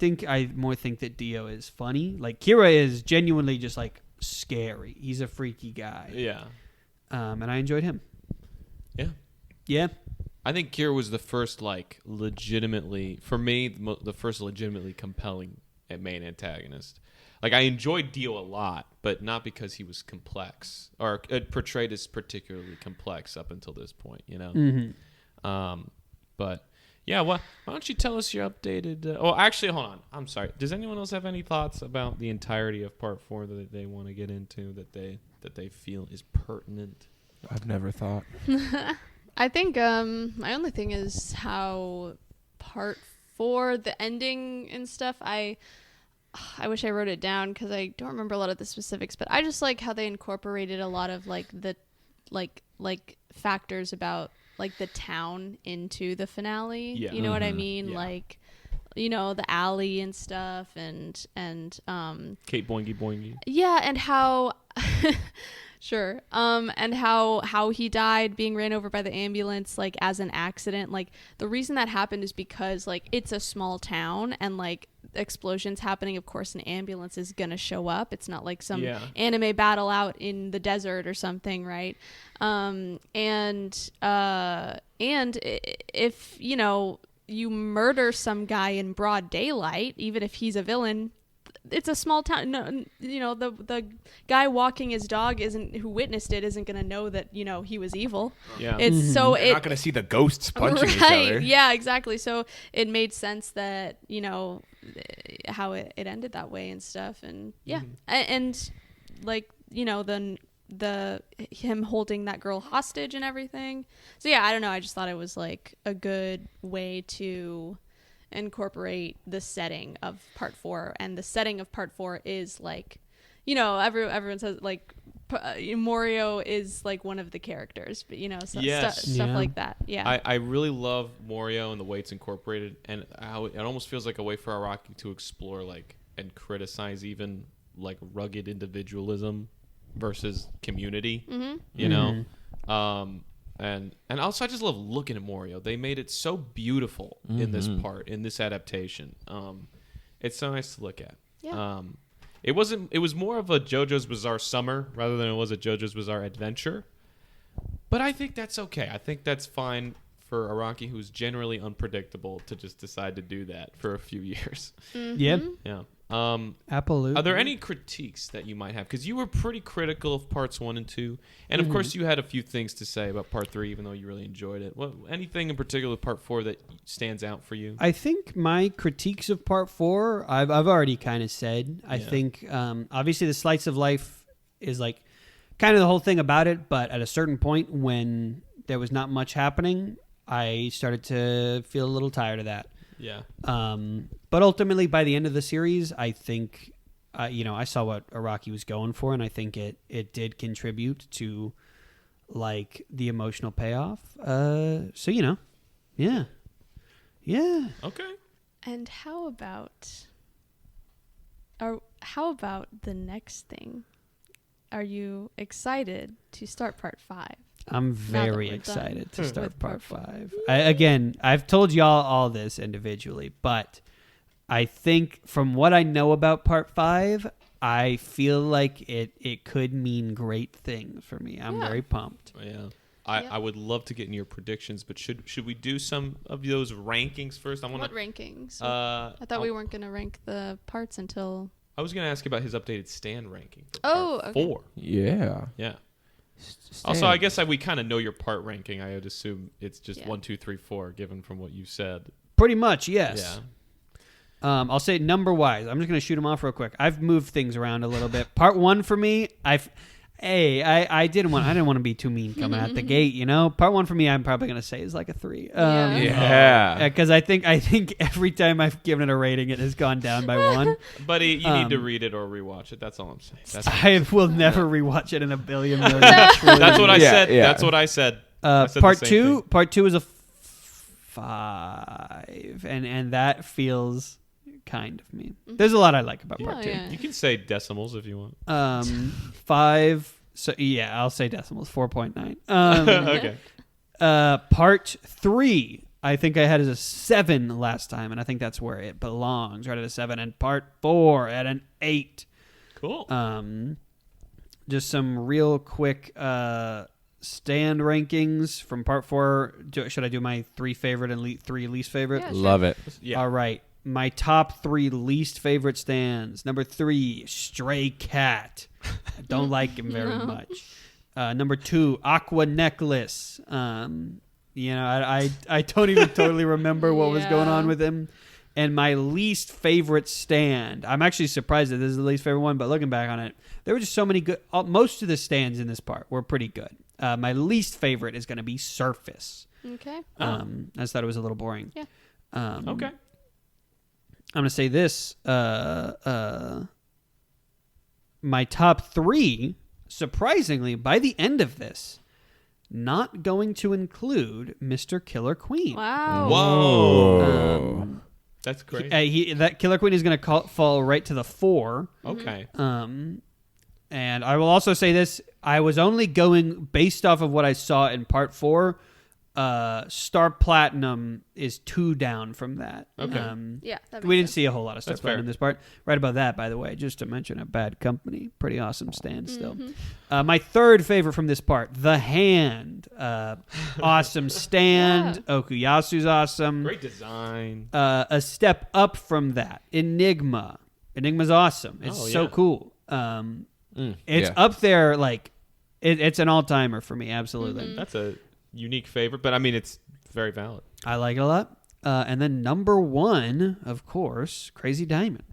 more think that Dio is funny. Like, Kira is genuinely just like scary. He's a freaky guy. Yeah. And I enjoyed him. Yeah. Yeah. I think Kira was the first like legitimately, for me, the first legitimately compelling main antagonist. Like, I enjoyed Dio a lot, but not because he was complex or portrayed as particularly complex up until this point, you know? Mm-hmm. But, yeah, why don't you tell us your updated... actually, hold on. I'm sorry. Does anyone else have any thoughts about the entirety of Part 4 that they want to get into, that they feel is pertinent? I've never thought. I think my only thing is how Part 4, the ending and stuff, I wish I wrote it down because I don't remember a lot of the specifics, but I just like how they incorporated a lot of like the like factors about like the town into the finale. Yeah. You know what I mean? Yeah. Like, you know, the alley and stuff, and Kate Boingy Boingy. yeah, and how sure. And how he died being ran over by the ambulance, like, as an accident. Like, the reason that happened is because, like, it's a small town, and, like, explosions happening, of course an ambulance is gonna show up. It's not like some anime battle out in the desert or something, right? And if, you know, you murder some guy in broad daylight, even if he's a villain, it's a small town. No, you know, the guy walking his dog who witnessed it isn't gonna know that, you know, he was evil. Yeah, it's so You're not gonna see the ghosts punching each right. other. Yeah, exactly. So it made sense that, you know, how it ended that way and stuff, and and like, you know, the him holding that girl hostage and everything. So yeah, I don't know. I just thought it was like a good way to incorporate the setting of part 4, and the setting of part 4 is like, you know, everyone says like Morio is like one of the characters, but you know, stuff like that. Yeah, I really love Morio and the way it's incorporated, and how it almost feels like a way for Araki to explore like and criticize even like rugged individualism versus community. You know, and also I just love looking at Morio. They made it so beautiful in this part, in this adaptation. It's so nice to look at. Yeah. It was more of a JoJo's Bizarre Summer rather than it was a JoJo's Bizarre Adventure. But I think that's okay. I think that's fine for Araki, who's generally unpredictable, to just decide to do that for a few years. Yep. Yeah. Absolutely. Are there any critiques that you might have? Because you were pretty critical of parts 1 and 2, and of course you had a few things to say about part 3, even though you really enjoyed it. Anything in particular with part 4 that stands out for you? I think my critiques of part 4, I've already kind of said. I think obviously the slice of life is like kind of the whole thing about it, but at a certain point when there was not much happening, I started to feel a little tired of that. Yeah. But ultimately, by the end of the series, I think, you know, I saw what Araki was going for, and I think it did contribute to, like, the emotional payoff. So, you know, yeah. Okay. And how about the next thing? Are you excited to start part 5? I'm very we're excited done to start with part part 5. Again, I've told y'all all this individually, but I think from what I know about part 5, I feel like it could mean great things for me. I'm very pumped. Yeah. I would love to get in your predictions, but should we do some of those rankings first? What rankings? I thought we weren't going to rank the parts until... I was going to ask you about his updated stand ranking for part okay. 4. Yeah. Yeah. Also, I guess we kind of know your part ranking. I would assume it's just 1, 2, 3, 4, given from what you said. Pretty much, yes. Yeah. I'll say number wise. I'm just gonna shoot them off real quick. I've moved things around a little bit. Part 1 for me, I didn't want to be too mean coming out the gate. You know, part 1 for me, I'm probably gonna say is like a 3. Because I think every time I've given it a rating, it has gone down by 1. Buddy, you need to read it or rewatch it. That's all I'm saying. I will never rewatch it in a billion million. That's what I said. Yeah. That's what I said. Part 2 is a 5, and that feels kind of mean. There's a lot I like about part 2. Yeah. You can say decimals if you want. 5. So yeah, I'll say decimals. 4.9. Okay. Part 3, I think I had as a 7 last time, and I think that's where it belongs, right at a 7. And part 4 at an 8. Cool. Just some real quick stand rankings from part 4. Should I do my 3 favorite and 3 least favorite? Yeah, sure. Love it. Yeah. All right. My top 3 least favorite stands. Number 3, Stray Cat. I don't like him very much. Number 2, Aqua Necklace. You know, I don't even totally remember what was going on with him. And my least favorite stand. I'm actually surprised that this is the least favorite one, but looking back on it, there were just so many good. Most of the stands in this part were pretty good. My least favorite is going to be Surface. Okay. I just thought it was a little boring. Yeah. Okay. I'm going to say this. My top 3, surprisingly, by the end of this, not going to include Mr. Killer Queen. Wow. Whoa. That's great. That Killer Queen is going to fall right to the 4. Okay. And I will also say this. I was only going based off of what I saw in part 4. Star Platinum is 2 down from that. Okay. Yeah, that makes we didn't sense. see a whole lot of Star That's Platinum fair. in this part. Right above that, by the way, just to mention a Bad Company. Pretty awesome stand still. My third favorite from this part, The Hand. Awesome stand. Okuyasu's awesome. Great design. A step up from that, Enigma. Enigma's awesome. It's so cool. It's up there, like, it's an all-timer for me, absolutely. That's a unique favorite, but I mean, it's very valid. I like it a lot. And then number 1, of course, Crazy Diamond.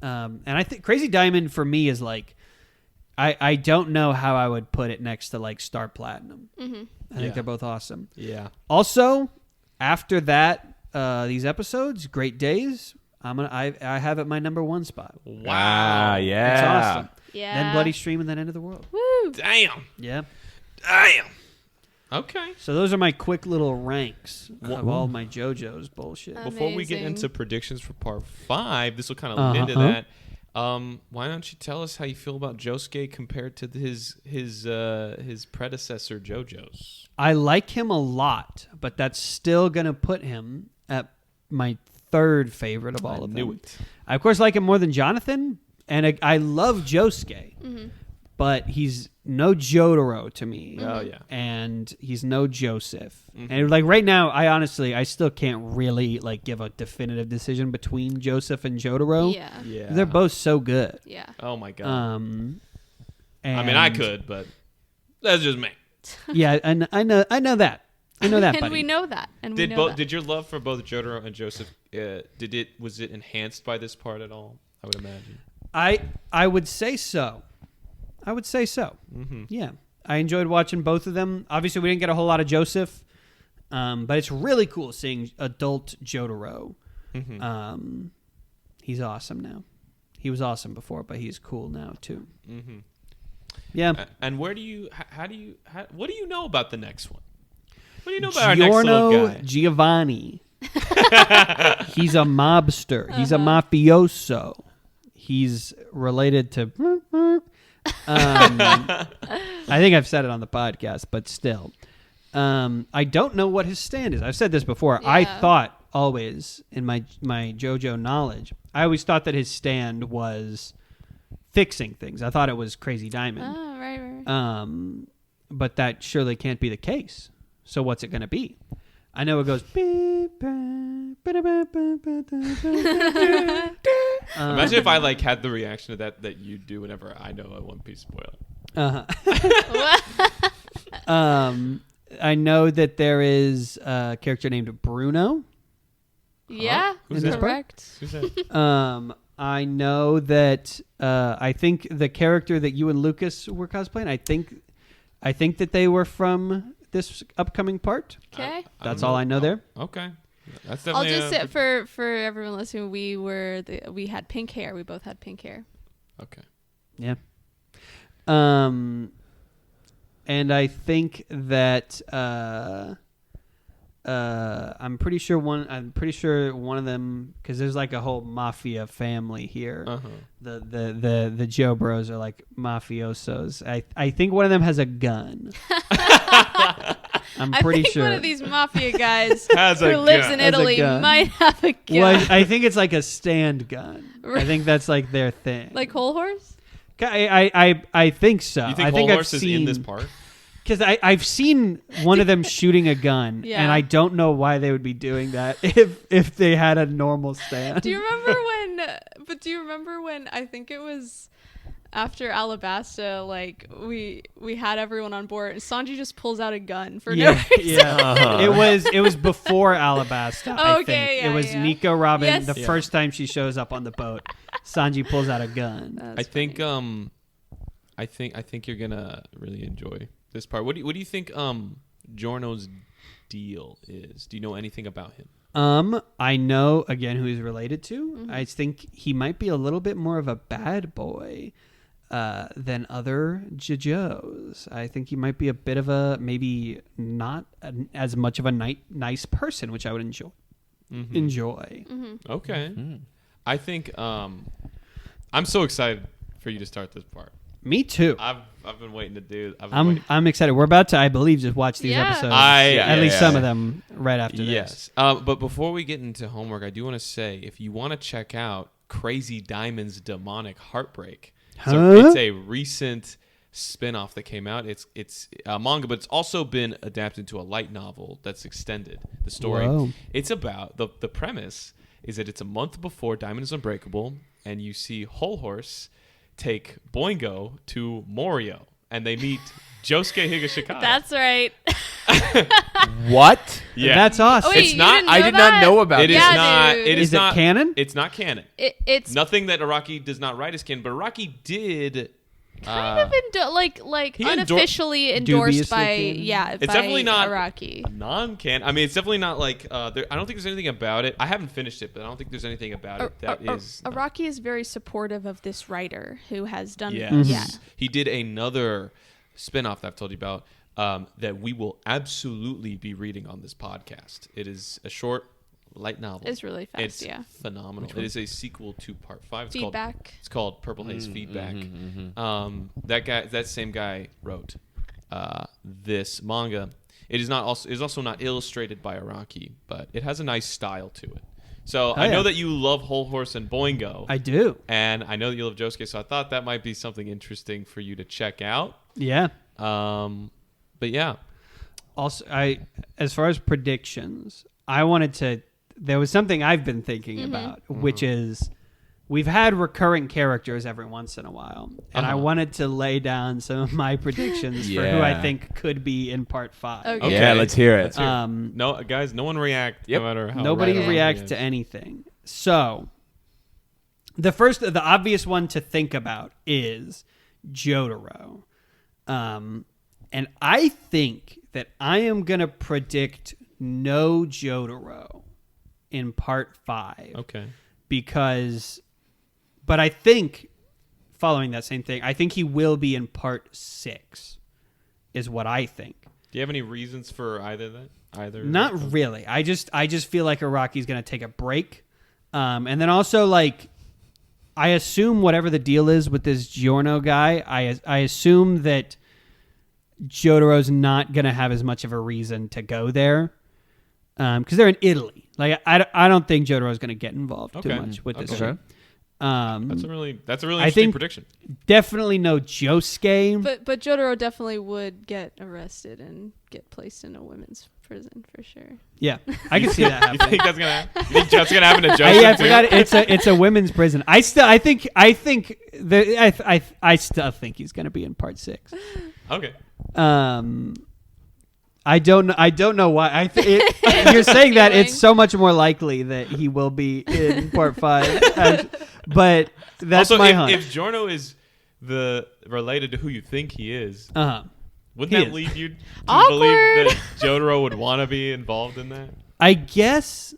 And I think Crazy Diamond for me is like, I don't know how I would put it next to like Star Platinum. I think they're both awesome. Yeah. Also, after that, these episodes, Great Days, I have it my number 1 spot. Wow. yeah. It's awesome. Yeah. Then Bloody Stream and then End of the World. Woo. Damn. Yeah. Damn. Okay. So those are my quick little ranks of all my JoJo's bullshit. Before we get Amazing. into predictions for part 5, this will kind of lead into that. Why don't you tell us how you feel about Josuke compared to his predecessor JoJo's? I like him a lot, but that's still going to put him at my 3rd favorite of all of them. Knew it. I, of course, like him more than Jonathan, and I love Josuke, but he's no Jotaro to me. Oh, yeah. And he's no Joseph. And like right now, I still can't really like give a definitive decision between Joseph and Jotaro. Yeah. Yeah. They're both so good. Yeah. Oh, my God. And I mean, I could, but that's just me. Yeah, and I know that. I know that, And buddy. we know that. And we know that. Did your love for both Jotaro and Joseph was it enhanced by this part at all? I would imagine. I would say so. I would say so. Yeah. I enjoyed watching both of them. Obviously, we didn't get a whole lot of Joseph, but it's really cool seeing adult Jotaro. He's awesome now. He was awesome before, but he's cool now, too. Yeah. And what do you know about the next one? What do you know about our next little Giorno guy? Giovanni. He's a mobster. He's a mafioso. He's related to... I think I've said it on the podcast, but still. I don't know what his stand is. I've said this before. Yeah. I thought always, in my JoJo knowledge, I always thought that his stand was fixing things. I thought it was Crazy Diamond. Oh, right. But that surely can't be the case. So what's it going to be? I know it goes... Imagine if I had the reaction to that you do whenever I know a One Piece spoiler. I know that there is a character named Bruno. Yeah, Who's that? correct. Who's that? I know that I think the character that you and Lucas were cosplaying, I think that they were from this upcoming part. Okay. That's all I know there. Okay. That's I'll definitely just say for everyone listening, we had pink hair. We both had pink hair. Okay. Yeah. And I think that I'm pretty sure one of them, because there's like a whole mafia family here. The Joe Bros are like mafiosos. I think one of them has a gun. I'm pretty sure one of these mafia guys Has a who lives gun. in Has a Italy gun. might have a gun. Well, I think it's like a stand gun. I think that's like their thing. Like Whole Horse? I think so. You think I Whole think Horse I've is in this seen, part? because I've seen one of them shooting a gun, Yeah. and I don't know why they would be doing that if they had a normal stand. Do you remember when I think it was after Alabasta, like we had everyone on board and Sanji just pulls out a gun for no reason. Yeah. It was before Alabasta. I Okay, think yeah, it was yeah. Nico Robin. Yes. The Yeah. first time she shows up on the boat, Sanji pulls out a gun. That's I think funny. I think you're gonna really enjoy this part. What do you think Giorno's deal is? Do you know anything about him? I know again who he's related to. Mm-hmm. I think he might be a little bit more of a bad boy. than other JoJo's. I think he might be a bit of a maybe not as much of a nice person, which I would enjoy. Okay. I think I'm so excited for you to start this part. Me too. I've been waiting to do. I'm excited. We're about to, I believe, just watch these episodes. At least some of them right after this. Yes. But before we get into homework, I do want to say if you want to check out Crazy Diamond's Demonic Heartbreak, so it's a recent spin-off that came out. It's a manga, but it's also been adapted to a light novel that's extended. The story. Whoa. It's about the premise is that it's a month before Diamond is Unbreakable, and you see Whole Horse take Boingo to Morio, and they meet Josuke Higashikage. That's right. What? Yeah, That's awesome. Oh, wait, It's you not- didn't I know did that? not know about It is this. not. dude. It Is it not canon? It's not canon. It's Nothing that Araki does not write is canon, but Araki did. kind of he unofficially endorsed Dubiously by canon? It's by definitely not Araki. non-canon. I mean, it's definitely not like. I don't think there's anything about it. I haven't finished it, but I don't think there's anything about it that is. Araki is very supportive of this writer who has done. Yes. Yeah. He did another spin-off that I've told you about that we will absolutely be reading on this podcast. It is a short, light novel. It's really fast. It's Yeah. phenomenal. It is a sequel to Part 5. It's Feedback. It's called Purple Haze Feedback. That same guy wrote this manga. It is also not illustrated by Araki, but it has a nice style to it. So I know that you love Whole Horse and Boingo. I do. And I know that you love Josuke, so I thought that might be something interesting for you to check out. Yeah. But yeah. Also, as far as predictions, I wanted to. There was something I've been thinking about, which is we've had recurring characters every once in a while, and I wanted to lay down some of my predictions for who I think could be in Part 5. Okay. Yeah, let's hear it. No, guys, no one react. No matter how. Nobody right reacts to anything. So, the obvious one to think about is Jotaro. And I think that I am going to predict no Jotaro in Part 5. Okay. But I think, following that same thing, I think he will be in Part 6, is what I think. Do you have any reasons for either? Not really. I just feel like Araki's going to take a break. And then also, like, I assume whatever the deal is with this Giorno guy, I assume that Jotaro's not going to have as much of a reason to go there because they're in Italy. Like, I don't think Jotaro's going to get involved too much with this shit. That's a really I interesting think prediction. Definitely no Josuke. But Jotaro definitely would get arrested and get placed in a women's prison for sure. Yeah, I can see that You happening. think that's gonna happen? You think that's gonna happen to Joseph? I too? forgot it's a women's prison. I still think he's going to be in Part 6. Okay. I don't know why. You're saying that it's so much more likely that he will be in Part 5. But that's also, my if, hunch. if Giorno is related to who you think he is, He wouldn't that is. lead you to Awkward. believe that Jotaro would want to be involved in that? I guess,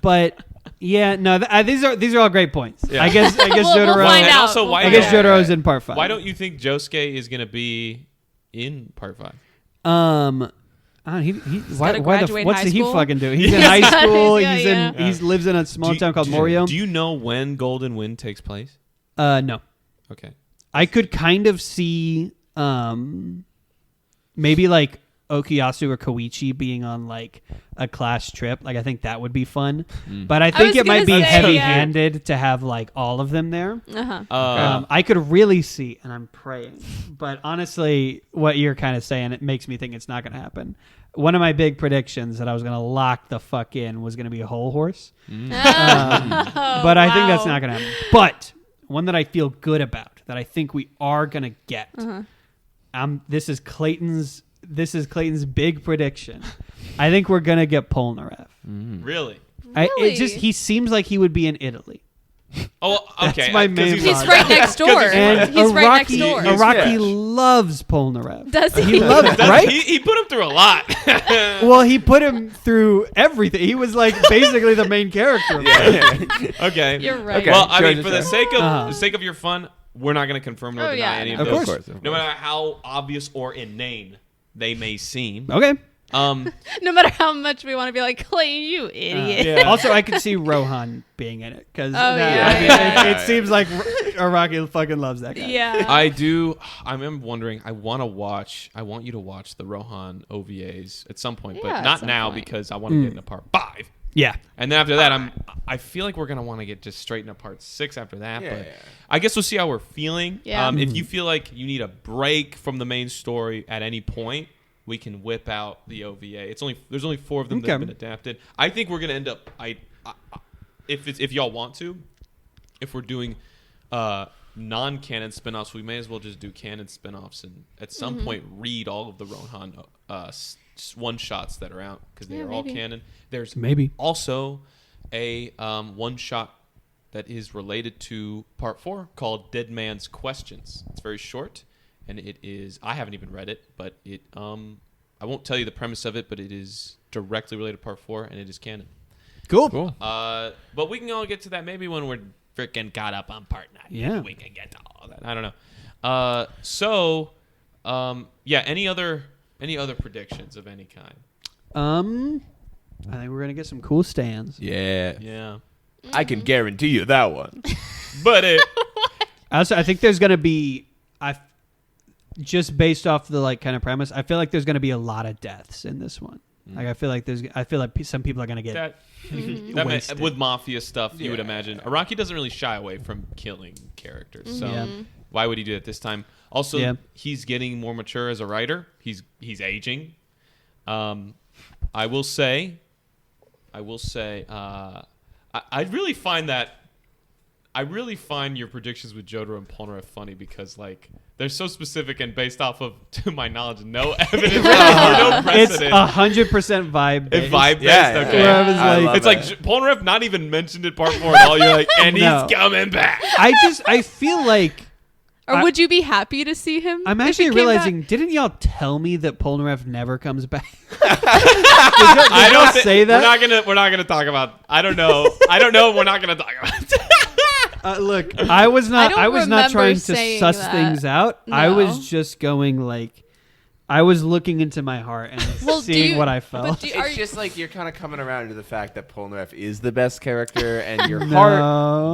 but yeah, no. These are all great points. Yeah. I guess We'll Jotaro. find And out. also, why I guess Jotaro's in Part 5. Why don't you think Josuke is gonna be in Part 5? Why gotta what's graduate high he school. fucking do? He's in high school. Yeah, He lives in a small town called Morio. Do you know when Golden Wind takes place? No. Okay. I could kind of see maybe like Okuyasu or Koichi being on like a class trip. Like I think that would be fun. But I think was it might be gonna say, heavy-handed to have like all of them there. I could really see, and I'm praying. But honestly, what you're kind of saying, it makes me think it's not going to happen. One of my big predictions that I was going to lock the fuck in was going to be a Whole Horse. But I think that's not going to happen. But one that I feel good about, that I think we are going to get. This is Clayton's big prediction. I think we're going to get Polnareff. Really? He seems like he would be in Italy. Oh, okay. That's my main he's He's right next door. And He's right next door. Araki loves Polnareff. Does he? He loves it, right? He put him through a lot. Well, he put him through everything. He was like basically the main character. Okay. You're right. Okay. Well, I Sure, mean, for the sake of your fun, we're not going to confirm nor deny any of Of those. course. No matter how obvious or inane they may seem. Okay. No matter how much we want to be like, Clay, you idiot. Yeah. Also, I could see Rohan being in it because yeah. it seems like Araki fucking loves that guy. Yeah. I'm wondering, I want you to watch the Rohan OVAs at some point, Yeah, but at not some now point. because I want to get into part 5. Yeah. And then after that, I feel like we're going to want to get just straight into part 6 after that. Yeah. But I guess we'll see how we're feeling. Yeah. If you feel like you need a break from the main story at any point, we can whip out the OVA. There's only 4 of them that have been adapted. I think we're gonna end up. If y'all want to, if we're doing non-canon spinoffs, we may as well just do canon spinoffs and at some point read all of the Rohan one-shots that are out because they are all canon. There's also a one-shot that is related to part 4 called Dead Man's Questions. It's very short. And it is, I haven't even read it, but I won't tell you the premise of it, but it is directly related to part 4, and it is canon. Cool. But we can all get to that maybe when we're freaking caught up on part 9. Yeah. We can get to all that. I don't know. Any other predictions of any kind? I think we're gonna get some cool stands. Yeah. Yeah. I can guarantee you that one. But Also, I think there's gonna be just based off the kind of premise, I feel like there's going to be a lot of deaths in this one. Like I feel like some people are going to get that wasted. with mafia stuff, you would imagine. Araki doesn't really shy away from killing characters, so why would he do it this time? Also, he's getting more mature as a writer. He's aging. I will say, I really find your predictions with Jotaro and Polnareff funny because they're so specific and based off of, to my knowledge, no evidence or no It's precedent. 100% vibe based. It's vibe based. Yeah, Okay. yeah. It's like Polnareff not even mentioned in part 4 at all. You're like, and No. he's coming back. I feel like Or would you be happy to see him? I'm if he actually came realizing, back? didn't y'all tell me that Polnareff never comes back? I y'all don't say that? We're not gonna talk about. I don't know. We're not gonna talk about. Look, I was not remember trying to saying suss that. things out. No. I was just going I was looking into my heart and seeing what I felt. It's just like you're kind of coming around to the fact that Polnareff is the best character, and your heart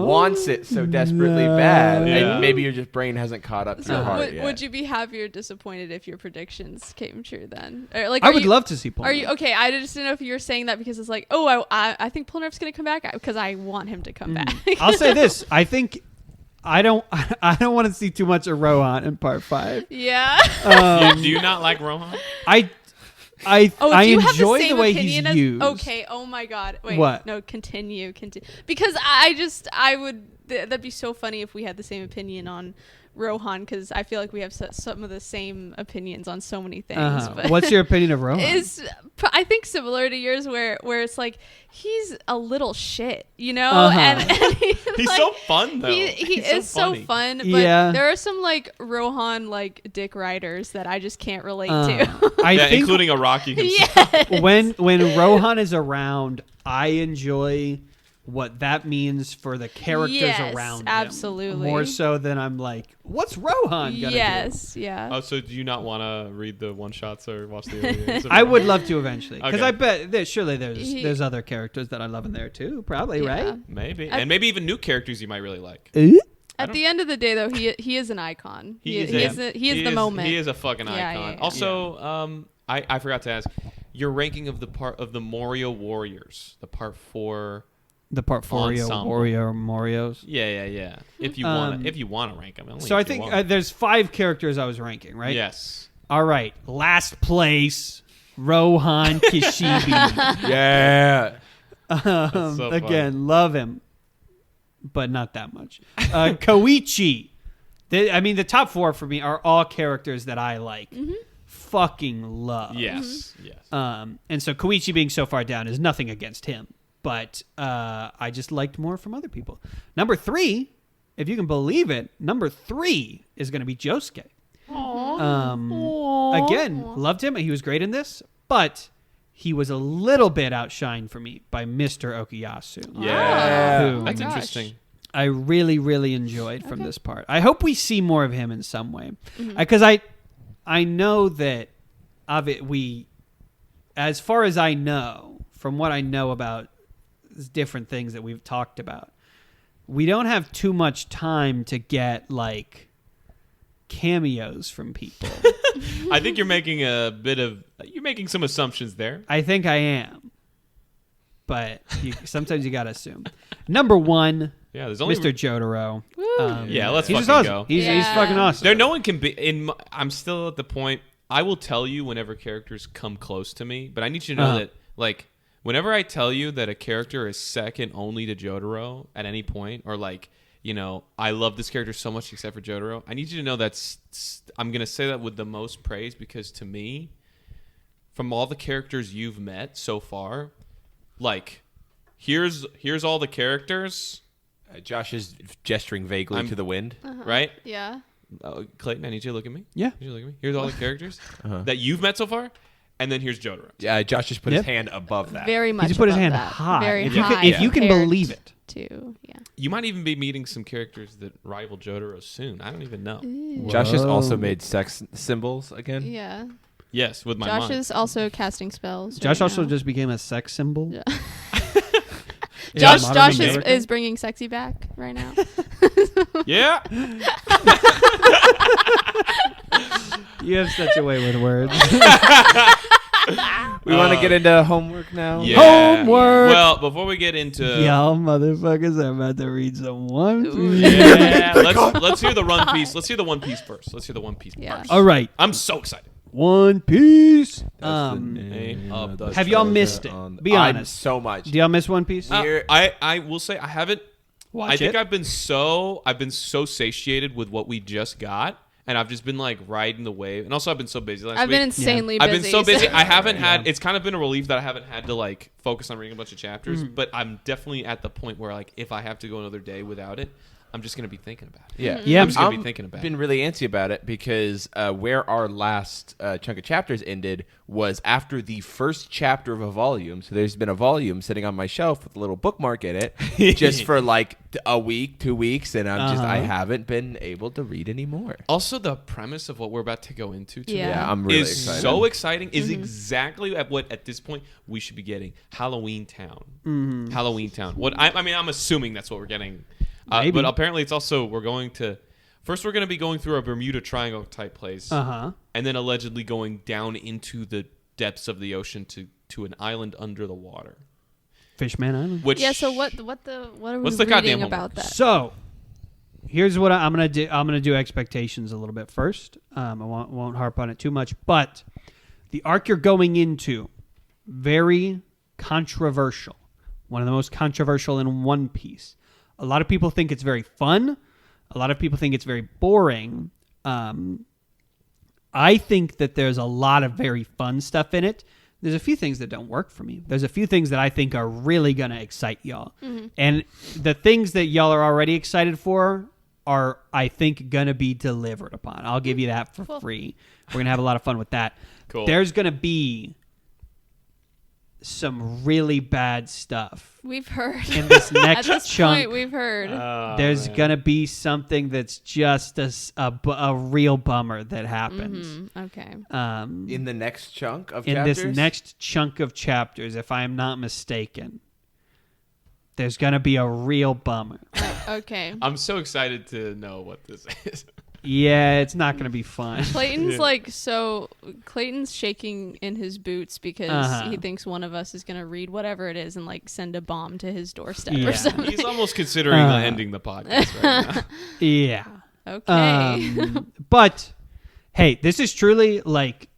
wants it so desperately bad, Yeah. and maybe your just brain hasn't caught up to your heart yet. Would you be happy or disappointed if your predictions came true then? Or, I would love to see Polnareff. Are you okay? I just didn't know if you were saying that because it's like, oh, I think Polnareff's gonna come back because I want him to come back. I'll say this: I think I don't want to see too much of Rohan in part 5. Yeah. Do you not like Rohan? I Oh, do you have enjoy the same the way he's opinion as, used. Okay. Oh my God. Wait. What? No. Continue. Because I would. That'd be so funny if we had the same opinion on Rohan because I feel like we have some of the same opinions on so many things. But What's your opinion of Rohan? Is I think similar to yours, where it's like he's a little shit, you know, and He's so fun though. He is so fun, but there are some Rohan dick writers that I just can't relate to. I think including Araki himself. Yes. when Rohan is around, I enjoy what that means for the characters around him. Absolutely. More so than I'm like, what's Rohan gonna do? Yeah. Oh, so do you not want to read the one shots or watch the OVAs? I would love to eventually, because Okay. I bet there's other characters that I love in there too. Probably, right? Maybe, and maybe even new characters you might really like. At the end of the day, though, he is an icon. He is the moment. He is a fucking icon. Yeah. Also, I forgot to ask your ranking of the part of the Morio Warriors, the part 4. The part 4 Morios. Yeah. If you want to rank them. So I think there's 5 characters I was ranking, right? Yes. All right. Last place, Rohan Kishibe. Yeah. So again, love him, but not that much. Koichi. The top 4 for me are all characters that I like. Fucking love. Yes. And so Koichi being so far down is nothing against him. But I just liked more from other people. Number 3, if you can believe it, number 3 is going to be Josuke. Again, loved him. He was great in this. But he was a little bit outshined for me by Mr. Okuyasu. Yeah. Oh my That's gosh. interesting. I really, really enjoyed from this part. I hope we see more of him in some way, Mm-hmm. because I know that as far as I know, from what I know about different things that we've talked about, we don't have too much time to get like cameos from people. I think you're making some assumptions there. I think I am, but sometimes you gotta assume. Number one, Yeah, there's only Mr. Jotaro. Yeah, let's He's fucking just awesome. go. He's Yeah. fucking awesome. There, no one can be. I'm still at the point. I will tell you whenever characters come close to me, but I need you to know that, like, whenever I tell you that a character is second only to Jotaro at any point, or like, you know, I love this character so much except for Jotaro, I need you to know I'm gonna say that with the most praise, because to me, from all the characters you've met so far, like, here's all the characters. Josh is gesturing vaguely to the wind. Right? Yeah. Clayton, I need you to look at me. Yeah. I need you to look at me. Here's all the characters that you've met so far, and then here's Jotaro. Yeah, Josh just put his hand above that. Very much. He just put his above hand that. high. Very If high. you can compared believe it. To yeah. You might even be meeting some characters that rival Jotaro soon. I don't even know. Josh has also Whoa. made sex symbols again. Yeah. Yes, with my Josh mind. is also casting spells. Josh right also now. just became a sex symbol. Yeah. Yeah, Josh modern is, America. is bringing sexy back right now. Yeah. You have such a way with words. We want to get into homework now. Yeah. Homework. Well, before we get into Y'all motherfuckers are about to read some One Piece. yeah, let's hear the One Piece. Let's hear the One Piece first. Let's hear the One Piece Yeah. first. All right, I'm so excited. One Piece. name of the Have y'all treasure missed it? on- Be I'm honest. so much. Do y'all miss One Piece? Here- I will say I haven't. Watch I think it. I've been so satiated with what we just got, and I've just been like riding the wave. And also I've been so busy last I've week. been insanely I've busy. been so busy. so- I haven't had. It's kind of been a relief that I haven't had to like focus on reading a bunch of chapters. Mm-hmm. But I'm definitely at the point where like if I have to go another day without it, I'm just gonna be thinking about it. Yeah, Yeah. I'm just gonna be thinking about been it. really antsy about it because where our last chunk of chapters ended was after the first chapter of a volume. So there's been a volume sitting on my shelf with a little bookmark in it, just for like a week, 2 weeks, and I haven't been able to read anymore. Also, the premise of what we're about to go into today Yeah. Yeah, I'm really is excited. so exciting. Is exactly at what at this point we should be getting. Halloween Town. Halloween Town. What I mean, I'm assuming that's what we're getting. Maybe. But apparently, it's also we're going to be going through a Bermuda Triangle type place, Uh-huh. and then allegedly going down into the depths of the ocean to an island under the water. Fishman Island. Which Yeah. So what are we What's the goddamn reading about homework? that? So, here's what I'm gonna do. I'm gonna do expectations a little bit first. I won't harp on it too much, but the arc you're going into, very controversial. One of the most controversial in One Piece. A lot of people think it's very fun. A lot of people think it's very boring. I think that there's a lot of very fun stuff in it. There's a few things that don't work for me. There's a few things that I think are really going to excite y'all. And the things that y'all are already excited for are, I think, going to be delivered upon. I'll give you that for free. We're going to have a lot of fun with that. Cool. There's going to be some really bad stuff We've heard. in this At next this chunk. point, we've heard. There's going to be something that's just a real bummer that happens. Okay. In the next chunk of In chapters? this next chunk of chapters, if I am not mistaken, there's going to be a real bummer. Okay. I'm so excited to know what this is. Yeah, it's not going to be fun. Clayton's Clayton's shaking in his boots because he thinks one of us is going to read whatever it is and like send a bomb to his doorstep Yeah. or something. He's almost considering ending the podcast right now. Yeah. Okay. But hey, this is truly like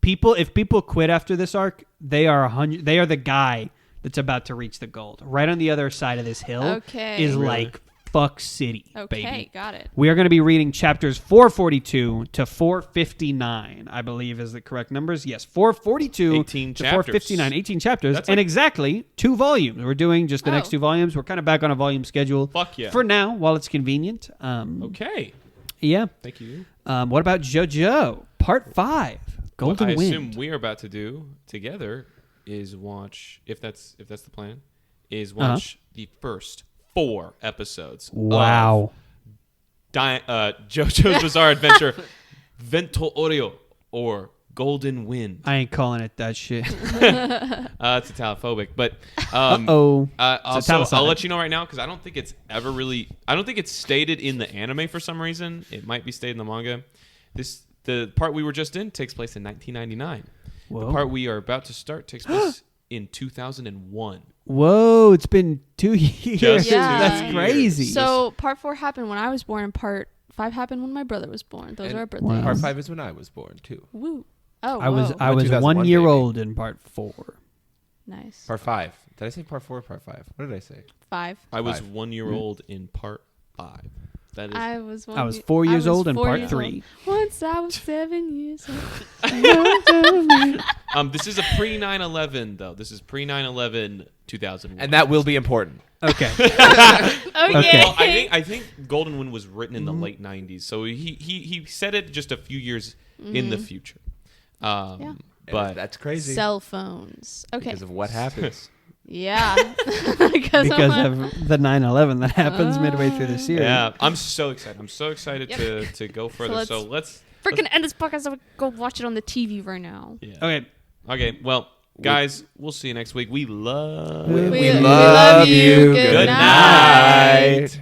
people. If people quit after this arc, they are the guy that's about to reach the gold. Right on the other side of this hill Okay. is Really? like fuck city, Okay, baby. got it. We are going to be reading chapters 442 to 459, I believe is the correct numbers. Yes, 442 18 to chapters. 459, 18 chapters, That's and like- exactly 2 volumes. We're doing just the next 2 volumes. We're kind of back on a volume schedule. Fuck yeah. For now, while it's convenient. Okay. Yeah. Thank you. What about JoJo Part 5? Golden what I Wind. assume we are about to do together is watch, if that's the plan, is watch the first 4 episodes. Wow. JoJo's Bizarre Adventure, Vento Oreo, or Golden Wind. I ain't calling it that shit. It's Italophobic, but Uh-oh. also, italicized. I'll let you know right now because I don't think it's ever really. I don't think it's stated in the anime for some reason. It might be stated in the manga. The part we were just in takes place in 1999. Whoa. The part we are about to start takes place in 2001. Whoa, it's been 2 years. Just Yeah. That's 2 crazy. years. So part 4 happened when I was born, and part 5 happened when my brother was born. Those And are our birthdays. Wow. Part 5 is when I was born too. Woo. Oh, I was whoa. I was 2001 1 year baby. old in part 4. Nice. Part 5. Did I say part 4 or part 5? What did I say? 5. I was 5. 1 year old in part 5. That is. I was 4 years old in 4 part years 3. old. Once I was 7 years old. This is a pre 9/11 though. This is pre 9/11 2001. And that will be important. Okay. Okay. Well, I think Golden Wind was written in the late 90s, so he said it just a few years in the future. Yeah. But That's crazy. Cell phones. Okay. Because of what happens. Yeah. because Because of the 9/11 that happens midway through the series. yeah, I'm so excited. I'm so excited to go further. So let's freaking end this podcast. So we go watch it on the TV right now. yeah. Okay. Well, guys, we'll see you next week. We love We love you. Good Good night. night.